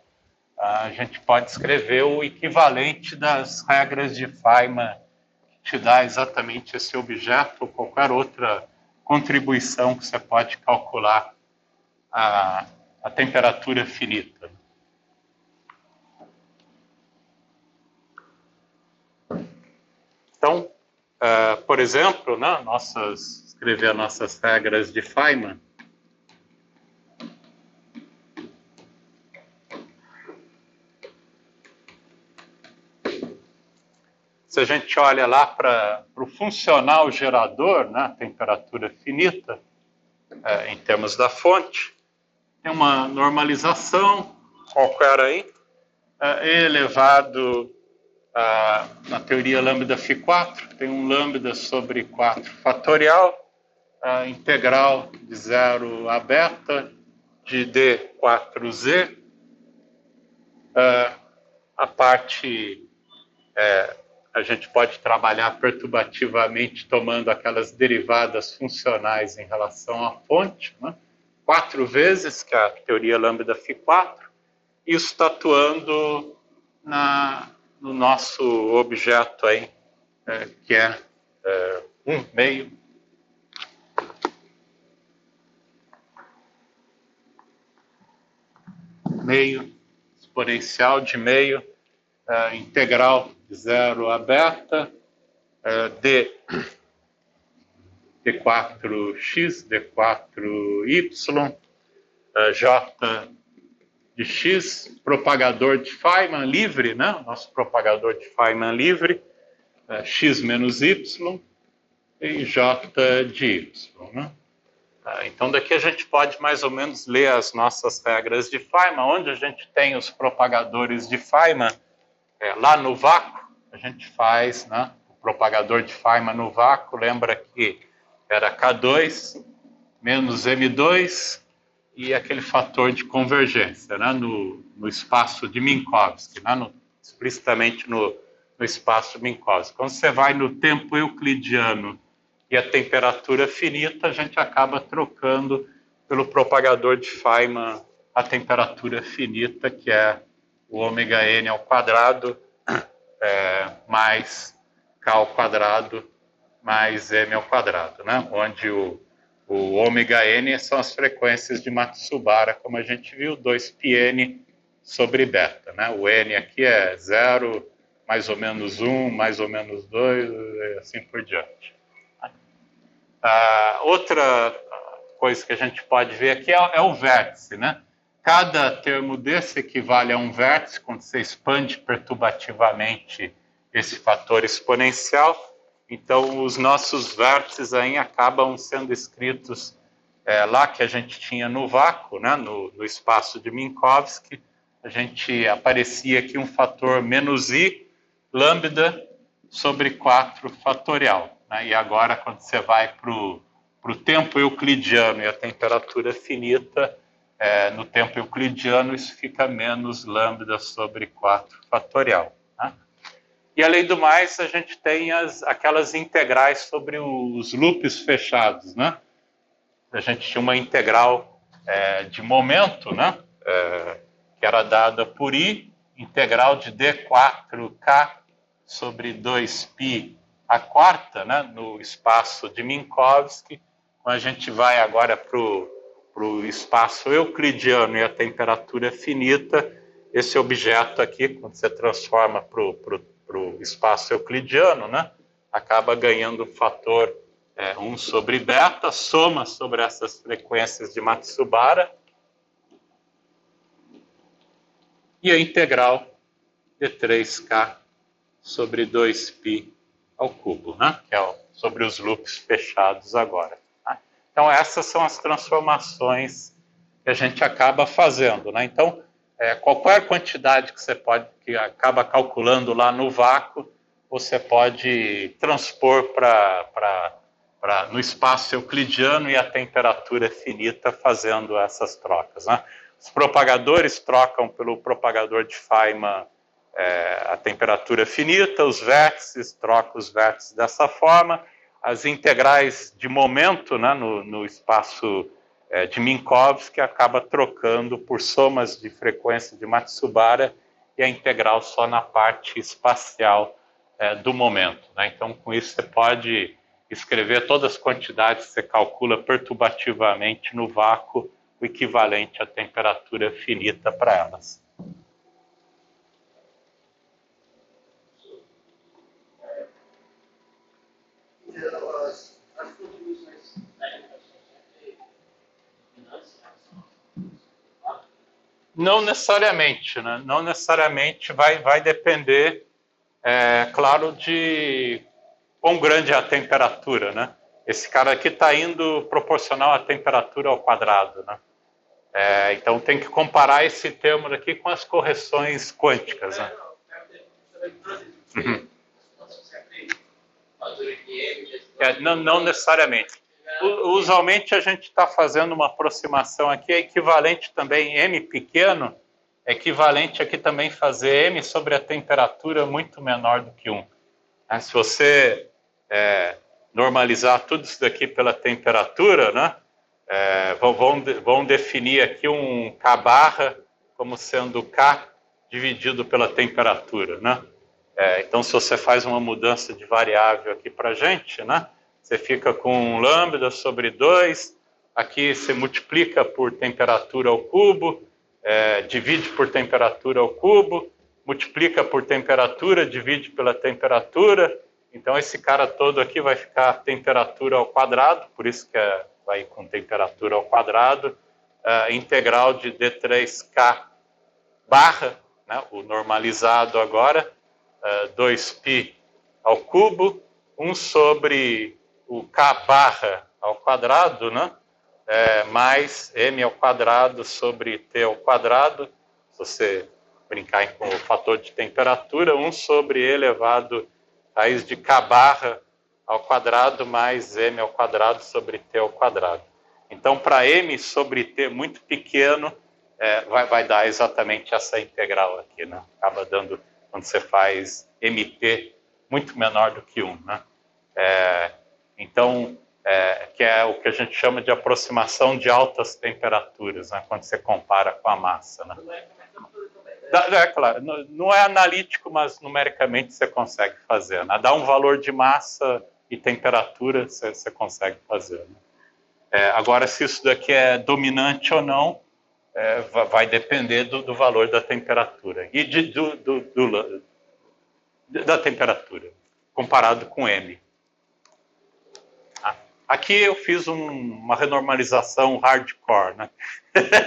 a gente pode escrever o equivalente das regras de Feynman, que te dá exatamente esse objeto ou qualquer outra contribuição que você pode calcular a temperatura finita. Então, por exemplo, né, escrever nossas regras de Feynman. Se a gente olha lá para o funcional gerador, né, temperatura finita, em termos da fonte, tem uma normalização qualquer aí, E elevado na teoria lambda φ4, tem um lambda sobre 4 fatorial, integral de 0 a beta de D4Z, a parte a gente pode trabalhar perturbativamente tomando aquelas derivadas funcionais em relação à fonte, né? 4 vezes, que é a teoria lambda φ4, isso está atuando no nosso objeto aí, que é 1 meio exponencial de meio, integral de 0 a beta, d4x, d4y, j de x, propagador de Feynman livre, né? Nosso propagador de Feynman livre, x menos y, e j de y, né? Então, daqui a gente pode mais ou menos ler as nossas regras de Feynman, onde a gente tem os propagadores de Feynman, lá no vácuo, a gente faz, né, o propagador de Feynman no vácuo, lembra que era K2 menos M2 e aquele fator de convergência, né, no espaço de Minkowski, né, explicitamente no espaço de Minkowski. Quando você vai no tempo euclidiano e a temperatura finita, a gente acaba trocando pelo propagador de Feynman a temperatura finita, que é o ômega n ao quadrado mais k ao quadrado mais m ao quadrado, né? Onde o ômega n são as frequências de Matsubara, como a gente viu, 2πn sobre beta, né? O n aqui é 0, mais ou menos 1, mais ou menos 2, e assim por diante. Outra coisa que a gente pode ver aqui é o vértice, né? Cada termo desse equivale a um vértice, quando você expande perturbativamente esse fator exponencial. Então, os nossos vértices aí acabam sendo escritos lá que a gente tinha no vácuo, né? No espaço de Minkowski, a gente aparecia aqui um fator menos i lambda sobre 4 fatorial. Né? E agora, quando você vai para o tempo euclidiano e a temperatura finita, no tempo euclidiano isso fica menos lambda sobre 4 fatorial. Né? E, além do mais, a gente tem aquelas integrais sobre os loops fechados. Né? A gente tinha uma integral de momento, né? Que era dada por i, integral de d4k sobre 2π a quarta, né, no espaço de Minkowski. Então, a gente vai agora para o espaço euclidiano e a temperatura finita. Esse objeto aqui, quando você transforma para o espaço euclidiano, né, acaba ganhando o fator 1 sobre beta, soma sobre essas frequências de Matsubara, e a integral de 3k sobre 2π ao cubo, né? Que é sobre os loops fechados agora. Tá? Então, essas são as transformações que a gente acaba fazendo, né? Então, qualquer quantidade que acaba calculando lá no vácuo, você pode transpor no espaço euclidiano e a temperatura finita fazendo essas trocas, né? Os propagadores trocam pelo propagador de Feynman a temperatura finita, os vértices trocam os vértices dessa forma, as integrais de momento, né, no espaço de Minkowski acaba trocando por somas de frequência de Matsubara e a integral só na parte espacial do momento, né? Então, com isso, você pode escrever todas as quantidades que você calcula perturbativamente no vácuo, o equivalente à temperatura finita para elas.
As contribuições técnicas são sempre dominantes, né?
Não necessariamente, né? Não necessariamente vai depender, claro, de quão grande é a temperatura, né? Esse cara aqui está indo proporcional à temperatura ao quadrado, né? Então tem que comparar esse termo aqui com as correções quânticas, né? Uhum. Não necessariamente. Usualmente a gente está fazendo uma aproximação aqui, é equivalente também, M pequeno, é equivalente aqui também fazer M sobre a temperatura muito menor do que 1. Se você normalizar tudo isso daqui pela temperatura, né, vão definir aqui um K barra como sendo K dividido pela temperatura, né? Então, se você faz uma mudança de variável aqui para a gente, né, você fica com lambda sobre 2, aqui você multiplica por temperatura ao cubo, divide por temperatura ao cubo, multiplica por temperatura, divide pela temperatura, então esse cara todo aqui vai ficar temperatura ao quadrado, por isso que vai com temperatura ao quadrado, integral de D3K barra, né, o normalizado agora, 2π ao cubo, 1 sobre o K barra ao quadrado, né? Mais M ao quadrado sobre T ao quadrado, se você brincar com o fator de temperatura, 1 sobre E elevado a raiz de K barra ao quadrado mais M ao quadrado sobre T ao quadrado. Então, para M sobre T muito pequeno, vai dar exatamente essa integral aqui, né? Acaba dando, quando você faz MT muito menor do que 1, né? Então, que é o que a gente chama de aproximação de altas temperaturas, né? Quando você compara com a massa, né? Claro, não é analítico, mas numericamente você consegue fazer, né? Dá um valor de massa e temperatura, você consegue fazer, né? Agora, se isso daqui é dominante ou não, vai depender do valor da temperatura e da temperatura, comparado com M. Aqui eu fiz uma renormalização hardcore, né?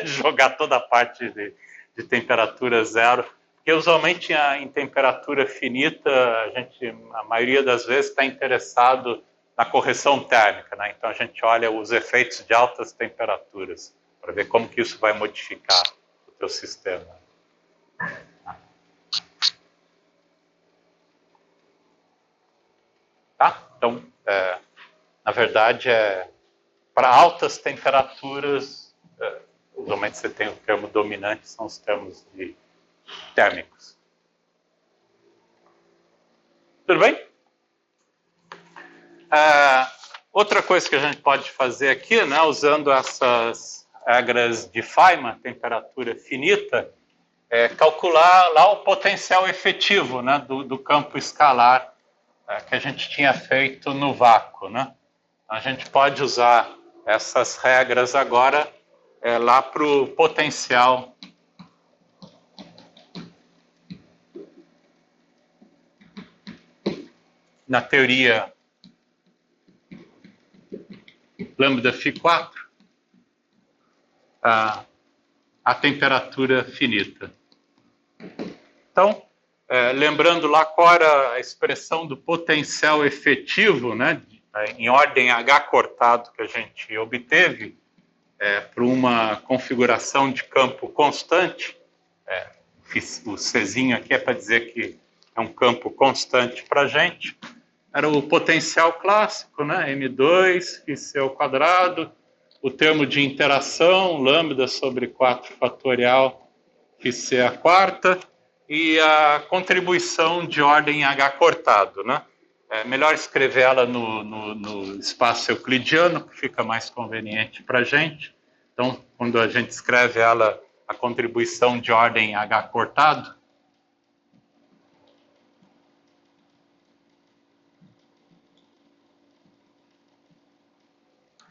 Jogar toda a parte de temperatura zero, porque usualmente em temperatura finita, a maioria das vezes está interessado na correção térmica, né? Então a gente olha os efeitos de altas temperaturas, para ver como que isso vai modificar o teu sistema. Tá? Então, na verdade, para altas temperaturas, usualmente você tem o termo dominante, são os termos térmicos. Tudo bem? Outra coisa que a gente pode fazer aqui, né, usando essas regras de Feynman, temperatura finita, é calcular lá o potencial efetivo, né, do campo escalar que a gente tinha feito no vácuo, né? A gente pode usar essas regras agora lá para o potencial na teoria lambda φ4, a temperatura finita. Então, lembrando lá qual era a expressão do potencial efetivo, né, em ordem H cortado que a gente obteve, para uma configuração de campo constante, o Czinho aqui é para dizer que é um campo constante para a gente, era o potencial clássico, né? M2, φc ao quadrado, o termo de interação, lambda sobre 4 fatorial, φc à quarta, e a contribuição de ordem H cortado, né? É melhor escrever ela no espaço euclidiano, que fica mais conveniente para a gente. Então, quando a gente escreve ela, a contribuição de ordem H cortado,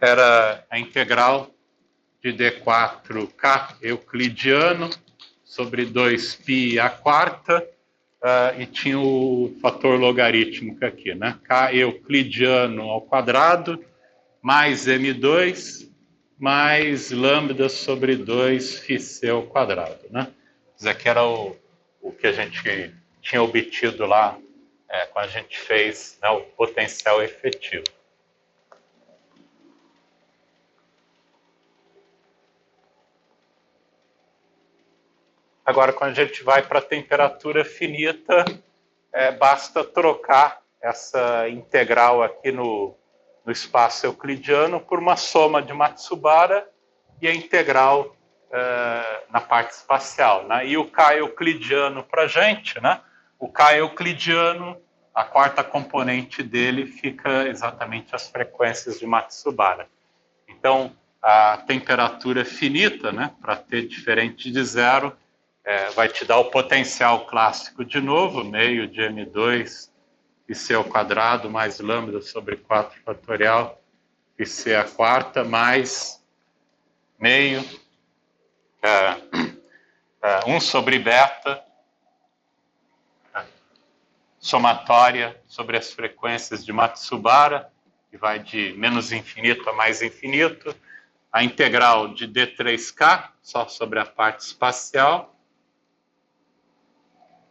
era a integral de D4K euclidiano sobre 2π à quarta, e tinha o fator logarítmico aqui, né? K euclidiano ao quadrado mais M2 mais lambda sobre 2 φc ao quadrado, né? Isso aqui era o que a gente tinha obtido lá quando a gente fez, né, o potencial efetivo. Agora, quando a gente vai para a temperatura finita, basta trocar essa integral aqui no espaço euclidiano por uma soma de Matsubara e a integral na parte espacial, né? E o K euclidiano para a gente, né? O K euclidiano, a quarta componente dele fica exatamente as frequências de Matsubara. Então, a temperatura finita, né, para t diferente de zero, vai te dar o potencial clássico de novo, meio de M2 φc ao quadrado mais lambda sobre 4 fatorial φc à quarta mais meio 1 sobre beta somatória sobre as frequências de Matsubara, que vai de menos infinito a mais infinito, a integral de D3K, só sobre a parte espacial,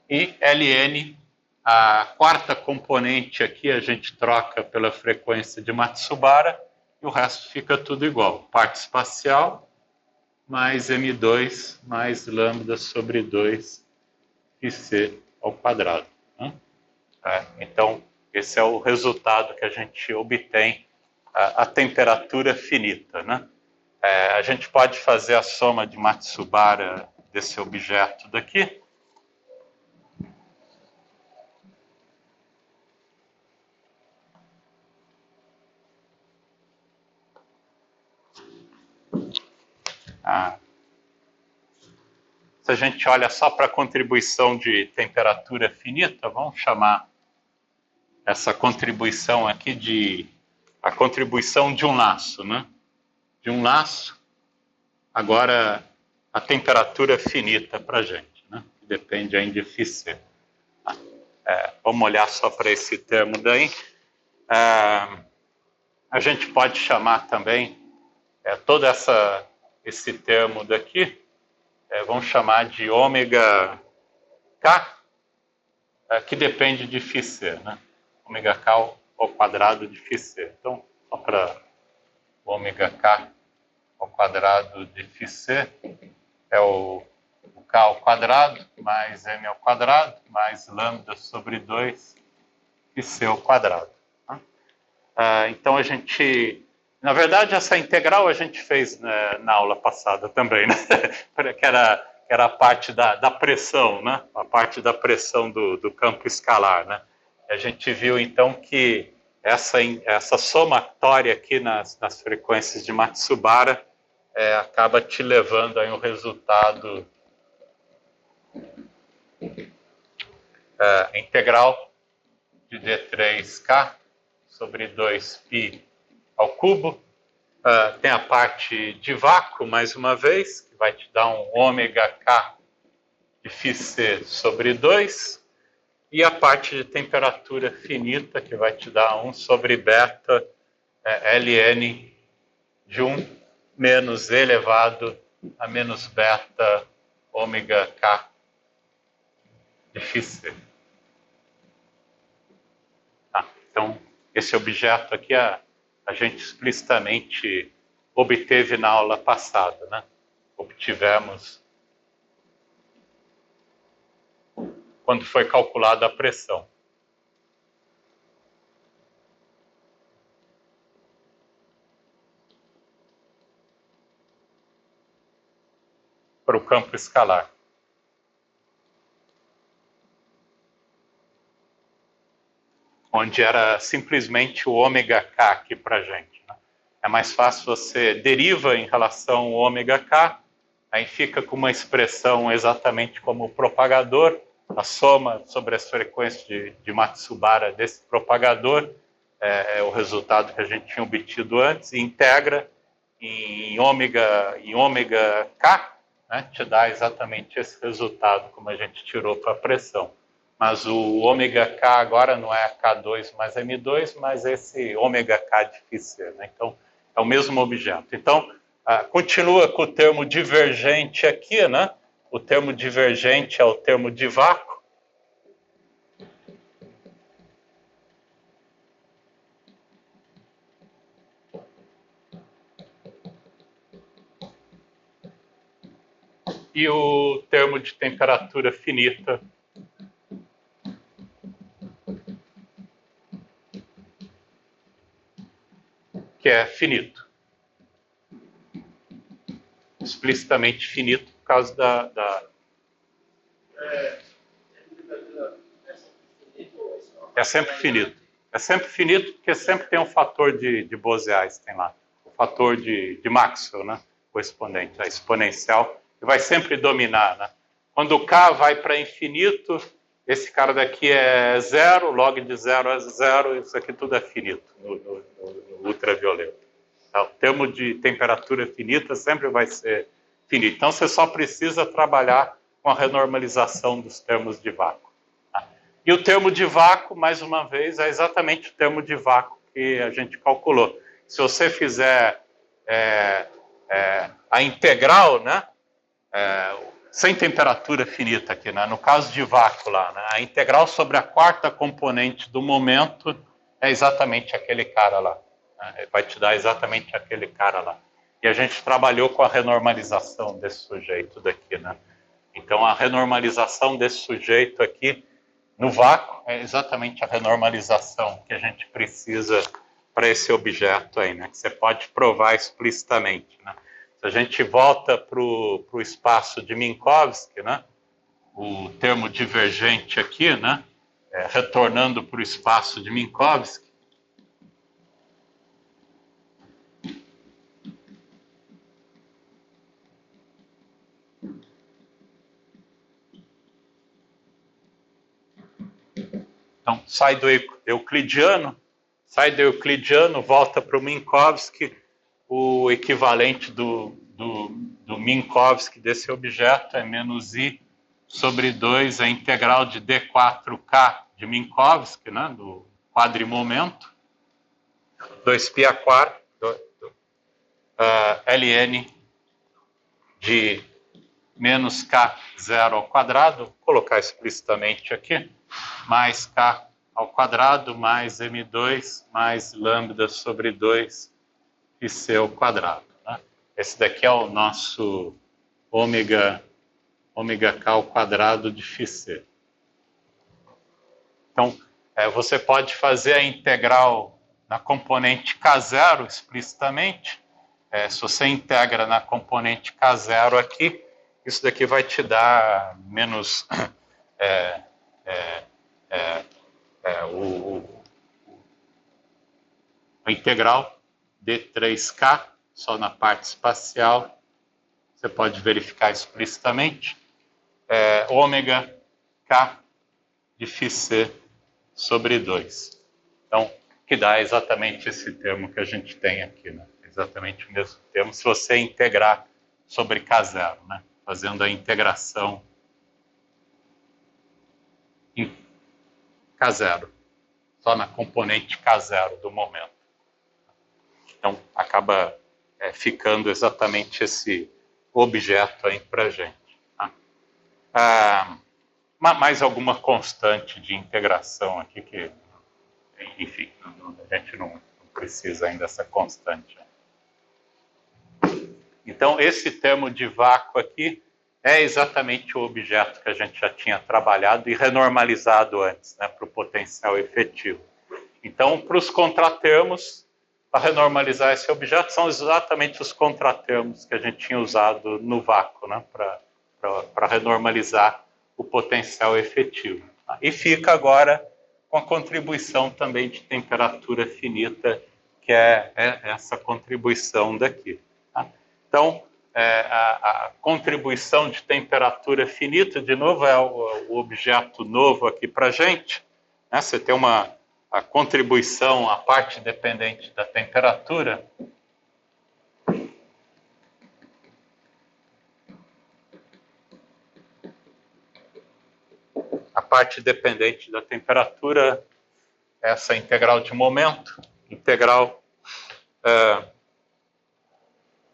e Ln, a quarta componente aqui a gente troca pela frequência de Matsubara, e o resto fica tudo igual. Parte espacial, mais M2, mais lambda sobre 2 φc ao quadrado. Né? Então, esse é o resultado que a gente obtém a temperatura finita. Né? A gente pode fazer a soma de Matsubara desse objeto daqui. Se a gente olha só para a contribuição de temperatura finita, vamos chamar essa contribuição aqui de a contribuição de um laço, né? De um laço, agora a temperatura finita para a gente, né? Depende ainda de φc. Vamos olhar só para esse termo daí. A gente pode chamar também todo esse termo daqui, vamos chamar de ômega K, que depende de φc, né? Ômega K ao quadrado de φc. Então, só para ômega K ao quadrado de φc, é o K ao quadrado mais M ao quadrado mais lambda sobre 2 φc ao quadrado. Então, a gente... Na verdade, essa integral a gente fez na aula passada também, né? que era a parte da pressão, né? A parte da pressão do campo escalar, né? A gente viu, então, que essa somatória aqui nas frequências de Matsubara acaba te levando a um resultado integral de D3K sobre 2π ao cubo. Tem a parte de vácuo, mais uma vez, que vai te dar um ômega K de φc sobre 2, e a parte de temperatura finita, que vai te dar 1 sobre beta Ln de 1 menos elevado a menos beta ômega K de φc. Então, esse objeto aqui, a gente explicitamente obteve na aula passada, né? Obtivemos quando foi calculada a pressão. Para o campo escalar. Onde era simplesmente o ômega K aqui para a gente. Né? É mais fácil, você deriva em relação ao ômega K, aí fica com uma expressão exatamente como o propagador, a soma sobre as frequências de Matsubara desse propagador, é o resultado que a gente tinha obtido antes, e integra em ômega K, né, te dá exatamente esse resultado, como a gente tirou para a pressão. Mas o ômega K agora não é K2 mais M2, mas esse ômega K de φ. Né? Então, é o mesmo objeto. Então, continua com o termo divergente aqui, né? O termo divergente é o termo de vácuo. E o termo de temperatura finita, que é finito. Explicitamente finito por causa É sempre finito. É sempre finito porque sempre tem um fator de Bose-Einstein lá. O fator de Maxwell, né? O exponente, a exponencial, que vai sempre dominar, né? Quando o K vai para infinito, esse cara daqui é zero, log de zero é zero, isso aqui tudo é finito no ultravioleta. Tá? O termo de temperatura finita sempre vai ser finito. Então, você só precisa trabalhar com a renormalização dos termos de vácuo. Tá? E o termo de vácuo, mais uma vez, é exatamente o termo de vácuo que a gente calculou. Se você fizer a integral, né, sem temperatura finita aqui, né, no caso de vácuo lá, né, a integral sobre a quarta componente do momento é exatamente aquele cara lá. Né, vai te dar exatamente aquele cara lá. E a gente trabalhou com a renormalização desse sujeito daqui, né? Então, a renormalização desse sujeito aqui no vácuo é exatamente a renormalização que a gente precisa para esse objeto aí, né? Que você pode provar explicitamente, né? Se a gente volta para o espaço de Minkowski, né? O termo divergente aqui, né? Retornando para o espaço de Minkowski, então, sai do euclidiano, volta para o Minkowski, o equivalente do Minkowski desse objeto é menos I sobre 2, a integral de D4K de Minkowski, né, do quadrimomento, 2π² ln de menos K0 ao quadrado, vou colocar explicitamente aqui, mais K ao quadrado, mais M2, mais lambda sobre 2 πc ao quadrado. Né? Esse daqui é o nosso ômega K ao quadrado de φc. Então, você pode fazer a integral na componente K0 explicitamente. Se você integra na componente K0 aqui, isso daqui vai te dar menos a integral d3k, só na parte espacial, você pode verificar explicitamente, ômega k de φc sobre 2. Então, que dá exatamente esse termo que a gente tem aqui, né? Exatamente o mesmo termo, se você integrar sobre K0, né? Fazendo a integração em K0, só na componente K0 do momento. Então, acaba ficando exatamente esse objeto aí para a gente. Tá? Mais alguma constante de integração aqui que, enfim, a gente não precisa ainda dessa constante. Então, esse termo de vácuo aqui é exatamente o objeto que a gente já tinha trabalhado e renormalizado antes, né, para o potencial efetivo. Então, para os contratermos, para renormalizar esse objeto, são exatamente os contratermos que a gente tinha usado no vácuo, né, para renormalizar o potencial efetivo. E fica agora com a contribuição também de temperatura finita, que é essa contribuição daqui. Tá? Então, a contribuição de temperatura finita, de novo, é o objeto novo aqui para a gente. Né? Você tem a contribuição, a parte dependente da temperatura. A parte dependente da temperatura, essa integral de momento, integral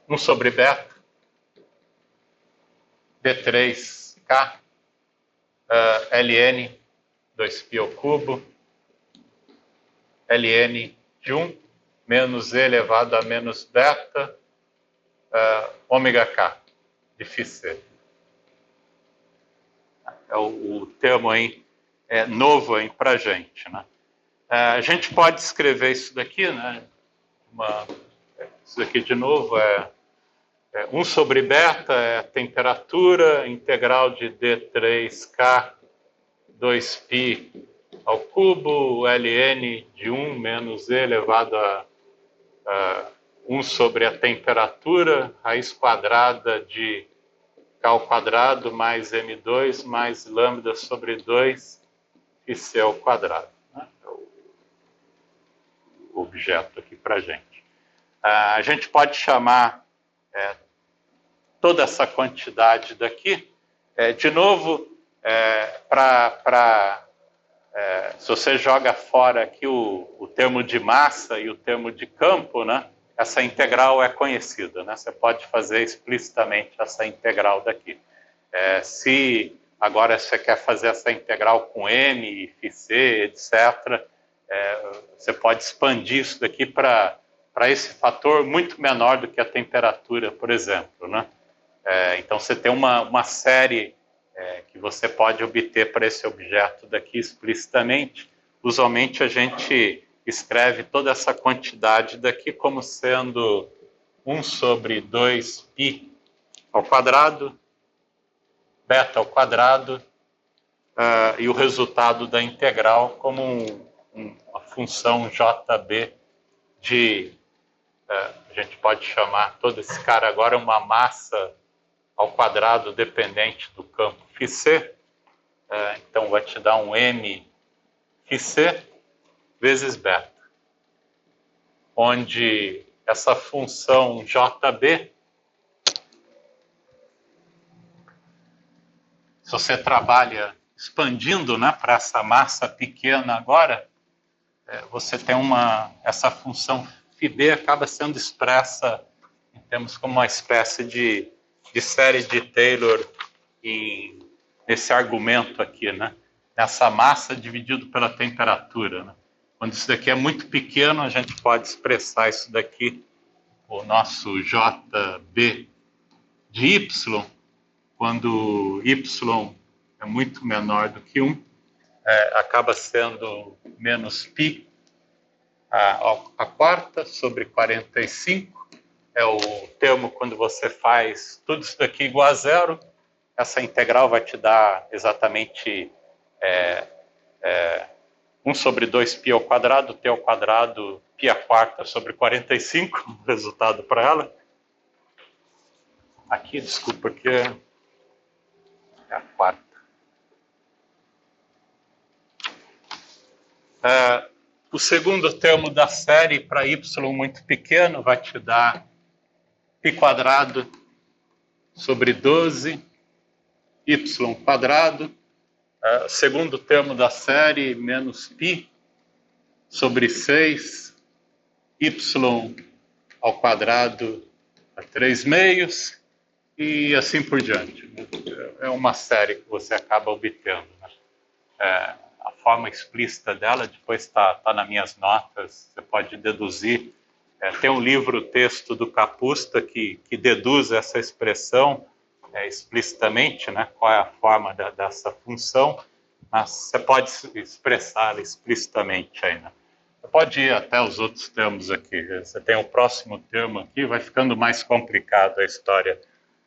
1 sobre beta, d3k, ln 2π ao cubo, ln de 1 menos e elevado a menos beta, ômega k de φc. É o termo aí novo para a gente. Né? A gente pode escrever isso daqui, né? Isso daqui de novo 1 sobre beta é a temperatura, integral de d3k 2π ao cubo, ln de 1 menos e elevado a 1 sobre a temperatura, raiz quadrada de k ao quadrado mais m2 mais lambda sobre 2 e c ao quadrado. Né? É o objeto aqui para a gente. A gente pode chamar toda essa quantidade daqui, de novo, se você joga fora aqui o termo de massa e o termo de campo, né, essa integral é conhecida, né? Você pode fazer explicitamente essa integral daqui. Se agora você quer fazer essa integral com m, φc, etc., você pode expandir isso daqui para esse fator muito menor do que a temperatura, por exemplo. Né? Então você tem uma série que você pode obter para esse objeto daqui explicitamente. Usualmente a gente escreve toda essa quantidade daqui como sendo 1 sobre 2π ao quadrado, beta ao quadrado, e o resultado da integral como uma função JB de... a gente pode chamar todo esse cara agora uma massa ao quadrado dependente do campo φc. Então vai te dar um m φc vezes beta, onde essa função JB, se você trabalha expandindo, né, para essa massa pequena agora, você tem essa função φb acaba sendo expressa em termos como uma espécie de série de Taylor nesse argumento aqui, né? Nessa massa dividido pela temperatura. Né? Quando isso daqui é muito pequeno, a gente pode expressar isso daqui, o nosso JB de Y, quando Y é muito menor do que 1, acaba sendo menos π a quarta sobre 45. É o termo quando você faz tudo isso daqui igual a zero. Essa integral vai te dar exatamente 1 sobre 2π ao quadrado, t ao quadrado, π a quarta sobre 45, o resultado para ela. Aqui, desculpa, aqui é a quarta. O segundo termo da série para y muito pequeno vai te dar π quadrado sobre 12, y quadrado. Segundo termo da série, menos π sobre 6, y ao quadrado a 3 meios, e assim por diante. É uma série que você acaba obtendo. Né? A forma explícita dela depois está nas minhas notas, você pode deduzir Tem um livro-texto do Kapusta que deduz essa expressão explicitamente, né, qual é a forma dessa função, mas você pode expressá-la explicitamente aí, né? Você pode ir até os outros termos aqui. Você tem o próximo termo aqui, vai ficando mais complicado a história.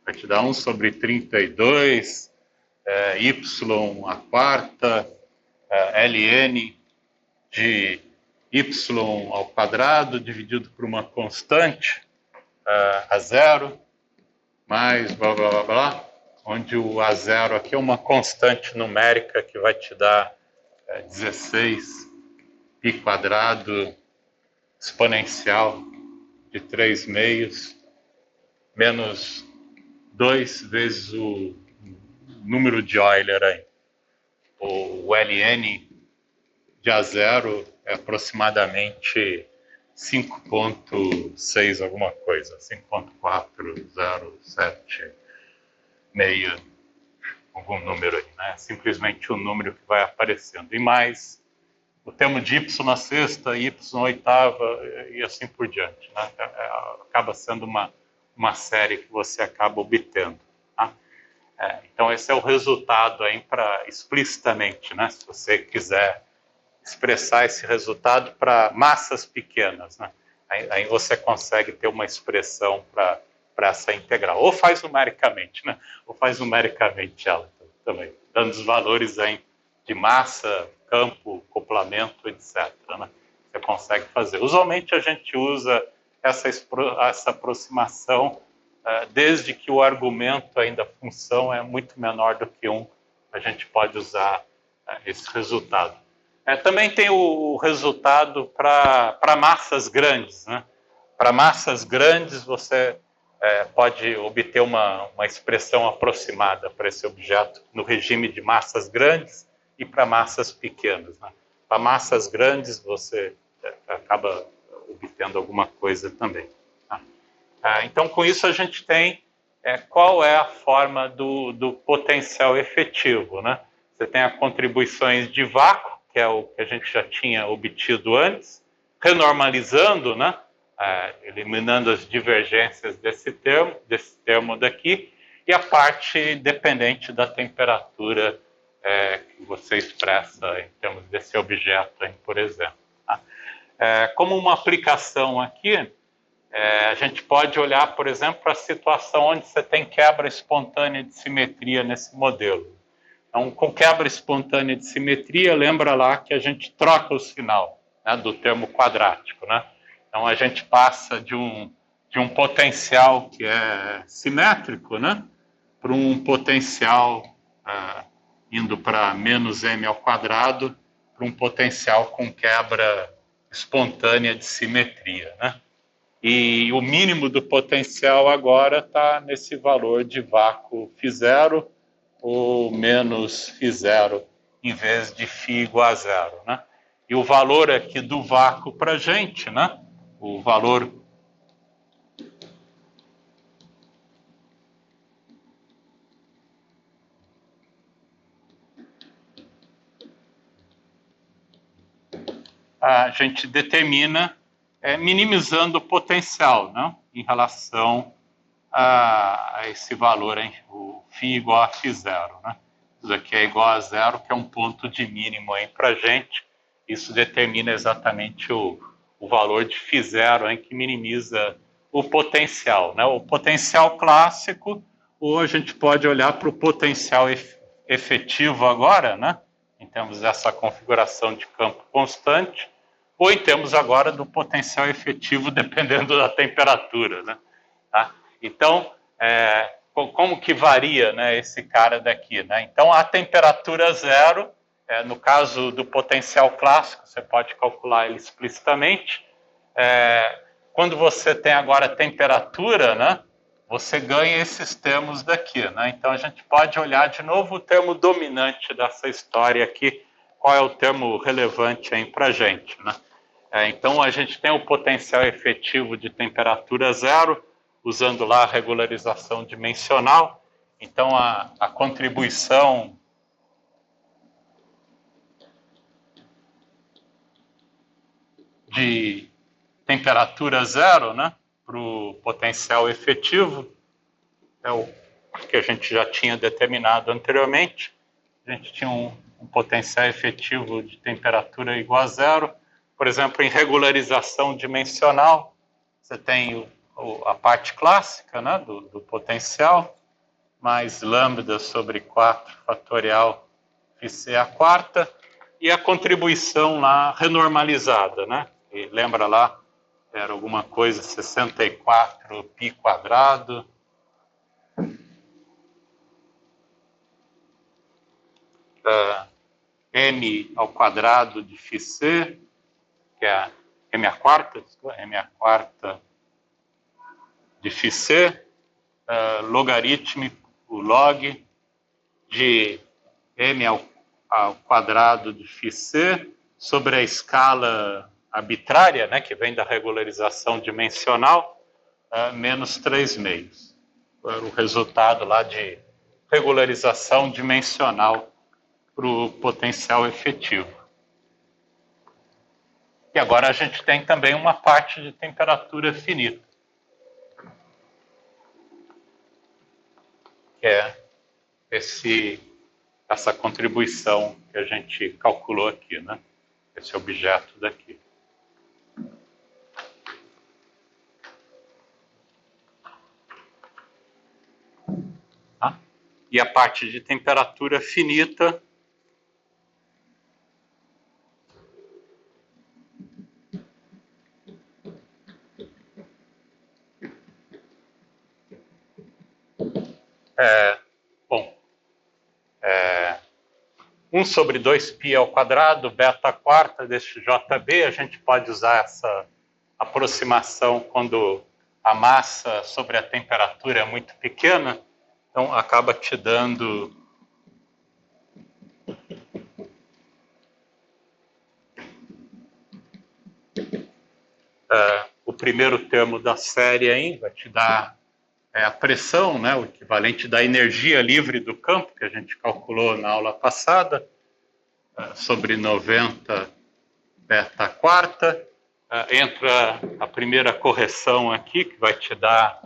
Vai te dar 1 sobre 32, y a quarta, ln de y ao quadrado dividido por uma constante a zero, mais blá, blá, blá, blá, onde o A0 aqui é uma constante numérica que vai te dar 16 π quadrado exponencial de 3 meios menos 2 vezes o número de Euler aí. O ln de A0 é aproximadamente 5,6 alguma coisa, 5,407 meia, algum número aí, né? Simplesmente o número que vai aparecendo. E mais o termo de y sexta, y oitava e assim por diante, né? Acaba sendo uma série que você acaba obtendo. Tá? Então esse é o resultado aí explicitamente, né? Se você quiser expressar esse resultado para massas pequenas, né? Aí você consegue ter uma expressão para essa integral. Ou faz numericamente, né? Ou faz numericamente ela também, dando os valores aí de massa, campo, acoplamento, etc. Né? Você consegue fazer. Usualmente a gente usa essa aproximação desde que o argumento ainda, a função é muito menor do que 1, a gente pode usar esse resultado. Também tem o resultado para massas grandes, né? Para massas grandes, você pode obter uma expressão aproximada para esse objeto no regime de massas grandes e para massas pequenas. Né? Para massas grandes, você acaba obtendo alguma coisa também. Tá? Então, com isso, a gente tem qual é a forma do potencial efetivo. Né? Você tem as contribuições de vácuo, que é o que a gente já tinha obtido antes, renormalizando, né? Eliminando as divergências desse termo daqui, e a parte dependente da temperatura que você expressa em termos desse objeto, aí, por exemplo. Tá? Como uma aplicação aqui, a gente pode olhar, por exemplo, para a situação onde você tem quebra espontânea de simetria nesse modelo. Então, com quebra espontânea de simetria, lembra lá que a gente troca o sinal, né, do termo quadrático, né? Então, a gente passa de um potencial que é simétrico, né, para um potencial indo para menos m ao quadrado, para um potencial com quebra espontânea de simetria, né? E o mínimo do potencial agora está nesse valor de vácuo φ0 ou menos φ0 em vez de φ igual a zero, né? E o valor aqui do vácuo para a gente, né? O valor a gente determina minimizando o potencial, né? Em relação a esse valor, hein? O φ igual a φ0, né? Isso aqui é igual a zero, que é um ponto de mínimo para a gente. Isso determina exatamente o valor de φ0, que minimiza o potencial, né? O potencial clássico, ou a gente pode olhar para o potencial efetivo agora, né? Em termos dessa configuração de campo constante, ou em termos agora do potencial efetivo, dependendo da temperatura, né? Tá? Então, como que varia, né, esse cara daqui, né? Então, a temperatura zero, no caso do potencial clássico, você pode calcular ele explicitamente. Quando você tem agora a temperatura, né, você ganha esses termos daqui, né? Então, a gente pode olhar de novo o termo dominante dessa história aqui, qual é o termo relevante aí para a gente, né? Então, a gente tem o potencial efetivo de temperatura zero, usando lá a regularização dimensional. Então, a contribuição de temperatura zero, né, para o potencial efetivo, é o que a gente já tinha determinado anteriormente. A gente tinha um potencial efetivo de temperatura igual a zero. Por exemplo, em regularização dimensional, você tem a parte clássica, né, do potencial, mais lambda sobre 4 fatorial φc a quarta, e a contribuição lá renormalizada, né? E lembra lá, era alguma coisa 64 π quadrado. M ao quadrado de φc, que é m a quarta, m a quarta de φc, logarítmico, o log de m ao quadrado de φc sobre a escala arbitrária, né, que vem da regularização dimensional, menos 3 meios. O resultado lá de regularização dimensional para o potencial efetivo. E agora a gente tem também uma parte de temperatura finita, que é essa contribuição que a gente calculou aqui, né? Esse objeto daqui. Tá? E a parte de temperatura finita bom, 1 sobre 2π ao quadrado, beta quarta deste JB, a gente pode usar essa aproximação quando a massa sobre a temperatura é muito pequena, então acaba te dando o primeiro termo da série aí, vai te dar a pressão, né, o equivalente da energia livre do campo, que a gente calculou na aula passada, sobre 90 beta quarta. Entra a primeira correção aqui, que vai te dar,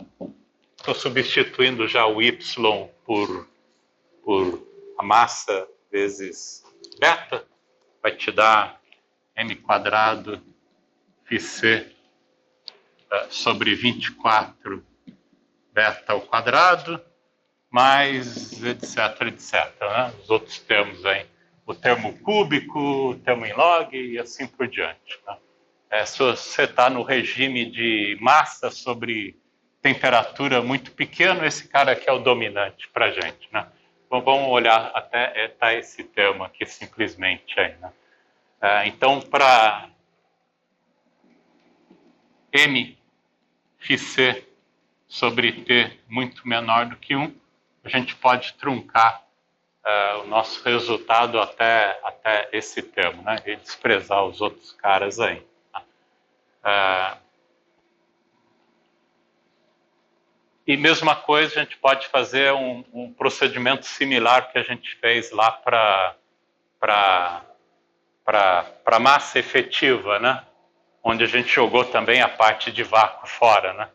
estou substituindo já o y por a massa vezes beta, vai te dar m quadrado φc sobre 24 beta ao quadrado, mais etc, etc. Né? Os outros termos aí, o termo cúbico, o termo em log e assim por diante. Né? Se você está no regime de massa sobre temperatura muito pequeno, esse cara aqui é o dominante para a gente. Né? Então vamos olhar até tá esse termo aqui simplesmente aí. Né? Então, para m φc sobre t muito menor do que 1, a gente pode truncar o nosso resultado até esse termo, né? E desprezar os outros caras aí. E mesma coisa, a gente pode fazer um procedimento similar que a gente fez lá para massa efetiva, né? Onde a gente jogou também a parte de vácuo fora, né?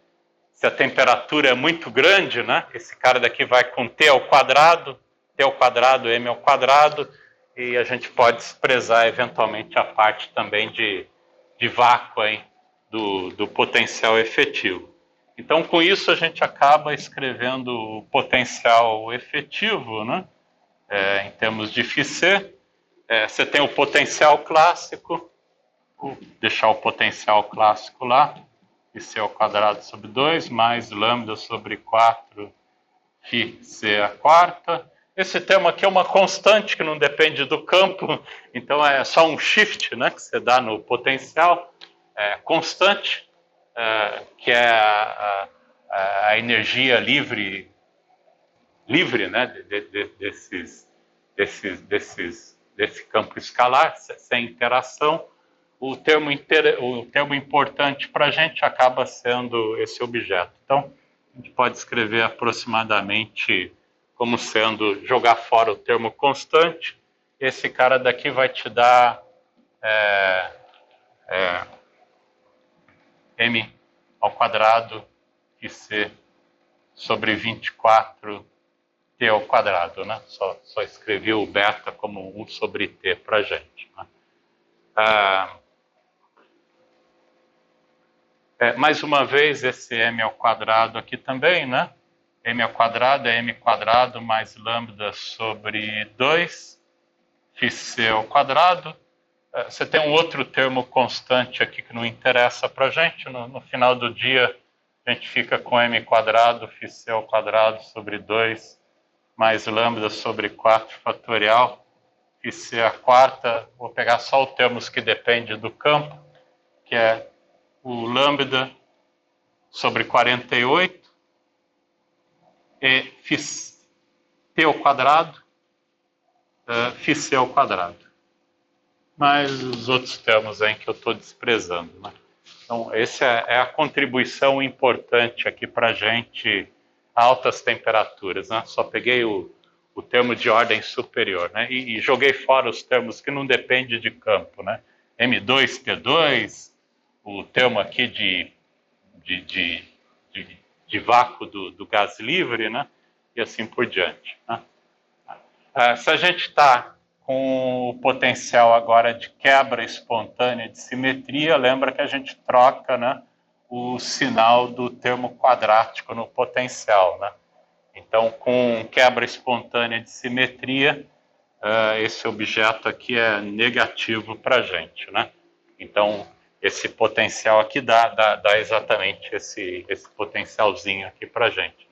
Se a temperatura é muito grande, né? Esse cara daqui vai com T ao quadrado, M ao quadrado, e a gente pode desprezar eventualmente a parte também de vácuo aí do potencial efetivo. Então, com isso, a gente acaba escrevendo o potencial efetivo, né? Em termos de φc. Você tem o potencial clássico, vou deixar o potencial clássico lá, φc ao quadrado sobre 2, mais lambda sobre 4 φc a quarta. Esse termo aqui é uma constante que não depende do campo, então é só um shift, né, que você dá no potencial, constante, que é a energia livre, né, desse campo escalar, sem interação. O termo importante para a gente acaba sendo esse objeto. Então, a gente pode escrever aproximadamente como sendo jogar fora o termo constante. Esse cara daqui vai te dar m ao quadrado φc sobre 24 t ao quadrado, né? Só escrevi o beta como 1 sobre t para a gente. Né? Mais uma vez, esse m ao quadrado aqui também, né? M ao quadrado é m quadrado mais lambda sobre 2, φc ao quadrado. Você tem um outro termo constante aqui que não interessa para a gente. No final do dia, a gente fica com m quadrado, φc ao quadrado sobre 2, mais lambda sobre 4 fatorial, φc a quarta. Vou pegar só os termos que dependem do campo, que é o lambda sobre 48 e t ao quadrado, φc ao quadrado. Mas os outros termos aí que eu estou desprezando. Né? Então, essa é a contribuição importante aqui para a gente a altas temperaturas. Né? Só peguei o termo de ordem superior, né? E joguei fora os termos que não dependem de campo. Né? M2, T2, o termo aqui de vácuo do gás livre, né? E assim por diante. Né? Se a gente está com o potencial agora de quebra espontânea de simetria, lembra que a gente troca, né, o sinal do termo quadrático no potencial. Né? Então, com quebra espontânea de simetria, esse objeto aqui é negativo para a gente. Né? Então, esse potencial aqui dá exatamente esse potencialzinho aqui para a gente.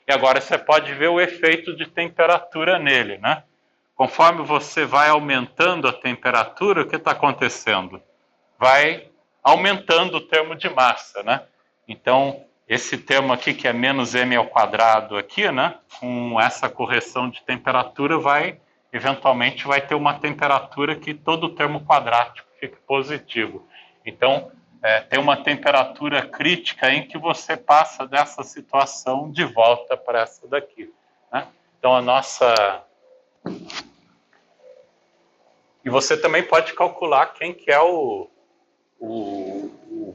E agora você pode ver o efeito de temperatura nele, né? Conforme você vai aumentando a temperatura, o que está acontecendo? Vai aumentando o termo de massa, né? Então, esse termo aqui, que é menos m ao quadrado aqui, né? Com essa correção de temperatura, eventualmente vai ter uma temperatura que todo o termo quadrático fica positivo. Então, tem uma temperatura crítica em que você passa dessa situação de volta para essa daqui. Né? Então, a nossa... E você também pode calcular quem que é o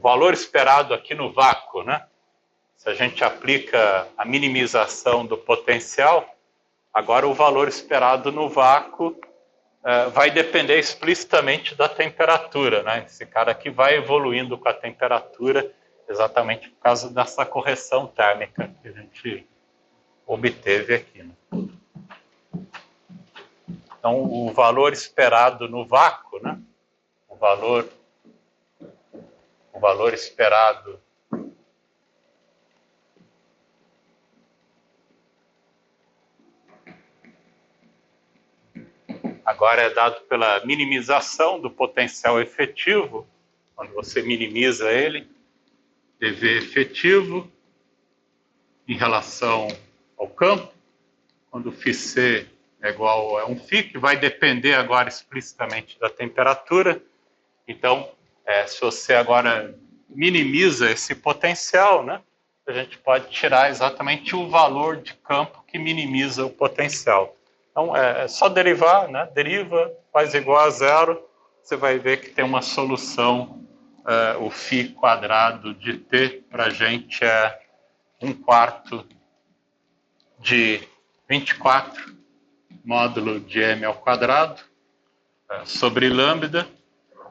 valor esperado aqui no vácuo, né? Se a gente aplica a minimização do potencial, agora o valor esperado no vácuo vai depender explicitamente da temperatura, né? Esse cara aqui vai evoluindo com a temperatura exatamente por causa dessa correção térmica que a gente obteve aqui. Né? Então, o valor esperado no vácuo, né? O valor esperado agora é dado pela minimização do potencial efetivo, quando você minimiza ele, dV efetivo em relação ao campo, quando φc é igual a 1 φ, que vai depender agora explicitamente da temperatura. Então, se você agora minimiza esse potencial, né, a gente pode tirar exatamente o valor de campo que minimiza o potencial. Então, é só derivar, né, deriva, faz igual a zero, você vai ver que tem uma solução, o φ quadrado de t para a gente é 1/4 de 24 módulo de m ao quadrado sobre lambda.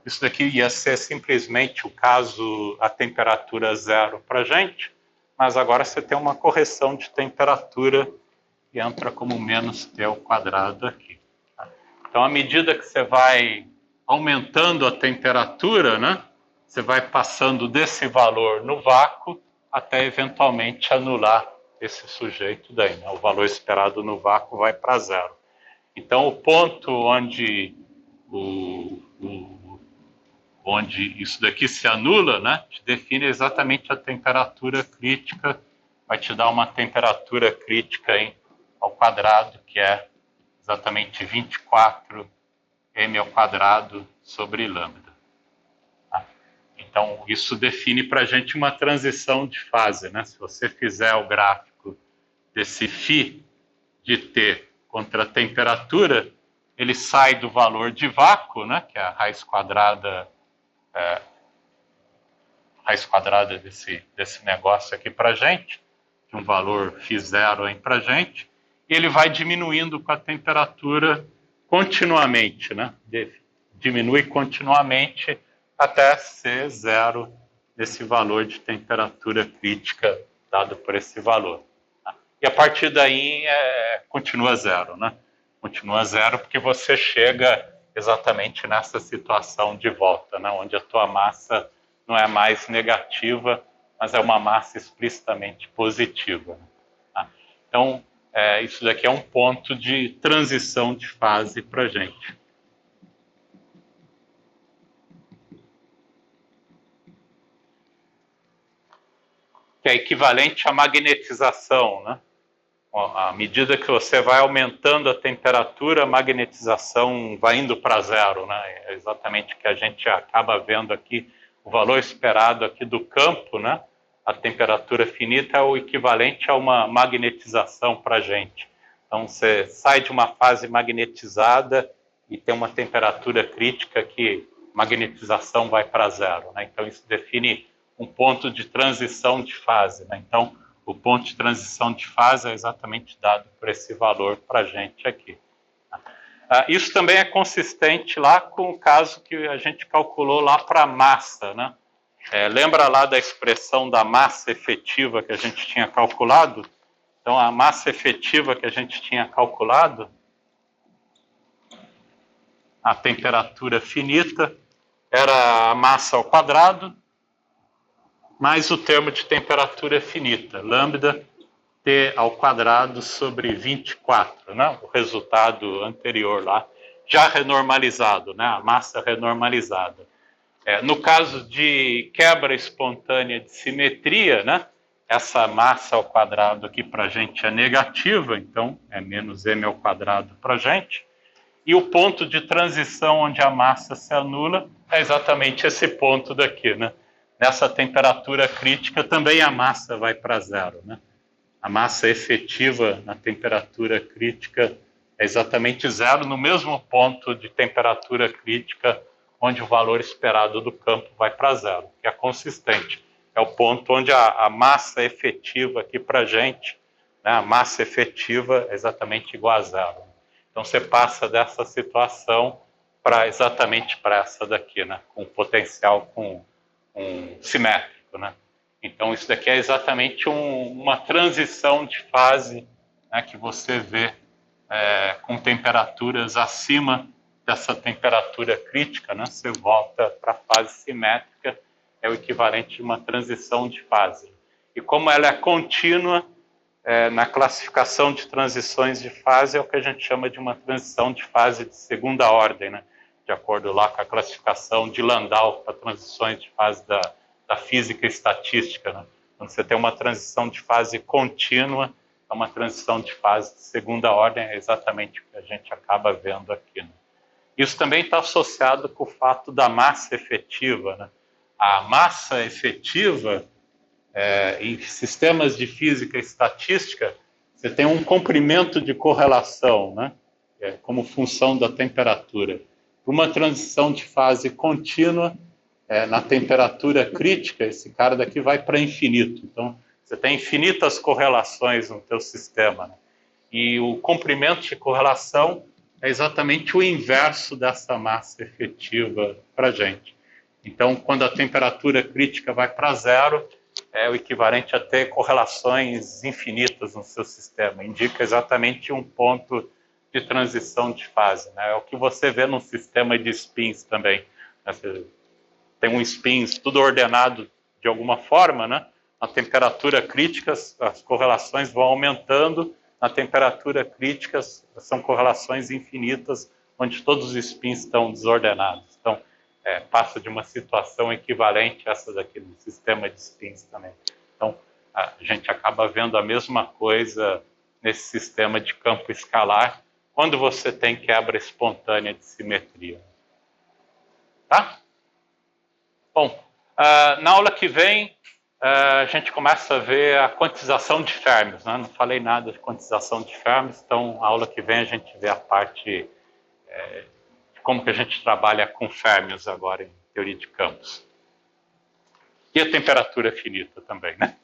Isso daqui ia ser simplesmente o caso a temperatura zero para a gente, mas agora você tem uma correção de temperatura que entra como menos t ao quadrado aqui. Então, à medida que você vai aumentando a temperatura, né, você vai passando desse valor no vácuo até eventualmente anular esse sujeito daí. Né? O valor esperado no vácuo vai para zero. Então, o ponto onde isso daqui se anula, né, te define exatamente a temperatura crítica, vai te dar uma temperatura crítica ao quadrado, que é exatamente 24 m ao quadrado sobre lambda. Tá? Então, isso define para a gente uma transição de fase. Né? Se você fizer o gráfico desse φ de t contra a temperatura, ele sai do valor de vácuo, né, que é a raiz quadrada raiz quadrada desse negócio aqui para a gente, de um valor φ0 aí para a gente, e ele vai diminuindo com a temperatura continuamente, né? Diminui continuamente até ser zero desse valor de temperatura crítica dado por esse valor. E a partir daí continua zero, né? Continua zero porque você chega exatamente nessa situação de volta, né? Onde a tua massa não é mais negativa, mas é uma massa explicitamente positiva. Tá? Então, isso daqui é um ponto de transição de fase para a gente. Que é equivalente à magnetização, né? À medida que você vai aumentando a temperatura, a magnetização vai indo para zero, né? É exatamente o que a gente acaba vendo aqui, o valor esperado aqui do campo, né? A temperatura finita é o equivalente a uma magnetização para a gente. Então, você sai de uma fase magnetizada e tem uma temperatura crítica que magnetização vai para zero, né? Então, isso define um ponto de transição de fase, né? Então, o ponto de transição de fase é exatamente dado por esse valor para a gente aqui. Isso também é consistente lá com o caso que a gente calculou lá para a massa, né? Lembra lá da expressão da massa efetiva que a gente tinha calculado? Então, a massa efetiva que a gente tinha calculado, a temperatura finita, era a massa ao quadrado, mais o termo de temperatura finita, lambda T ao quadrado sobre 24, né? O resultado anterior lá, já renormalizado, né? A massa renormalizada. No caso de quebra espontânea de simetria, né? Essa massa ao quadrado aqui para a gente é negativa, então é menos m ao quadrado para a gente. E o ponto de transição onde a massa se anula é exatamente esse ponto daqui, né? Nessa temperatura crítica também a massa vai para zero, né? A massa efetiva na temperatura crítica é exatamente zero, no mesmo ponto de temperatura crítica onde o valor esperado do campo vai para zero, que é consistente. É o ponto onde a massa efetiva aqui para a gente, né, a massa efetiva é exatamente igual a zero. Então você passa dessa situação para exatamente para essa daqui, né, com potencial simétrico, né? Então, isso daqui é exatamente uma transição de fase, né, que você vê com temperaturas acima dessa temperatura crítica, né? Você volta para a fase simétrica, é o equivalente de uma transição de fase. E como ela é contínua, na classificação de transições de fase, é o que a gente chama de uma transição de fase de segunda ordem, né? De acordo lá com a classificação de Landau para transições de fase da física estatística, né? Quando você tem uma transição de fase contínua, é uma transição de fase de segunda ordem, é exatamente o que a gente acaba vendo aqui, né? Isso também está associado com o fato da massa efetiva, né? A massa efetiva, em sistemas de física estatística, você tem um comprimento de correlação, né? Como função da temperatura. Uma transição de fase contínua, na temperatura crítica, esse cara daqui vai para infinito. Então, você tem infinitas correlações no teu sistema, né? E o comprimento de correlação é exatamente o inverso dessa massa efetiva para a gente. Então, quando a temperatura crítica vai para zero, é o equivalente a ter correlações infinitas no seu sistema. Indica exatamente um ponto de transição de fase, né? É o que você vê num sistema de spins também. Você tem um spins tudo ordenado de alguma forma, né? Na temperatura crítica, as correlações vão aumentando. Na temperatura crítica, são correlações infinitas, onde todos os spins estão desordenados. Então, passa de uma situação equivalente a essa daqui no sistema de spins também. Então, a gente acaba vendo a mesma coisa nesse sistema de campo escalar, quando você tem quebra espontânea de simetria. Tá? Bom, na aula que vem, a gente começa a ver a quantização de fermions, né? Não falei nada de quantização de fermions, então a aula que vem a gente vê a parte de como que a gente trabalha com fermions agora em teoria de campos. E a temperatura é finita também, né?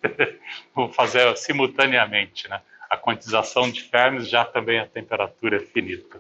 Vou fazer simultaneamente, né? A quantização de Fermi já também a temperatura é finita.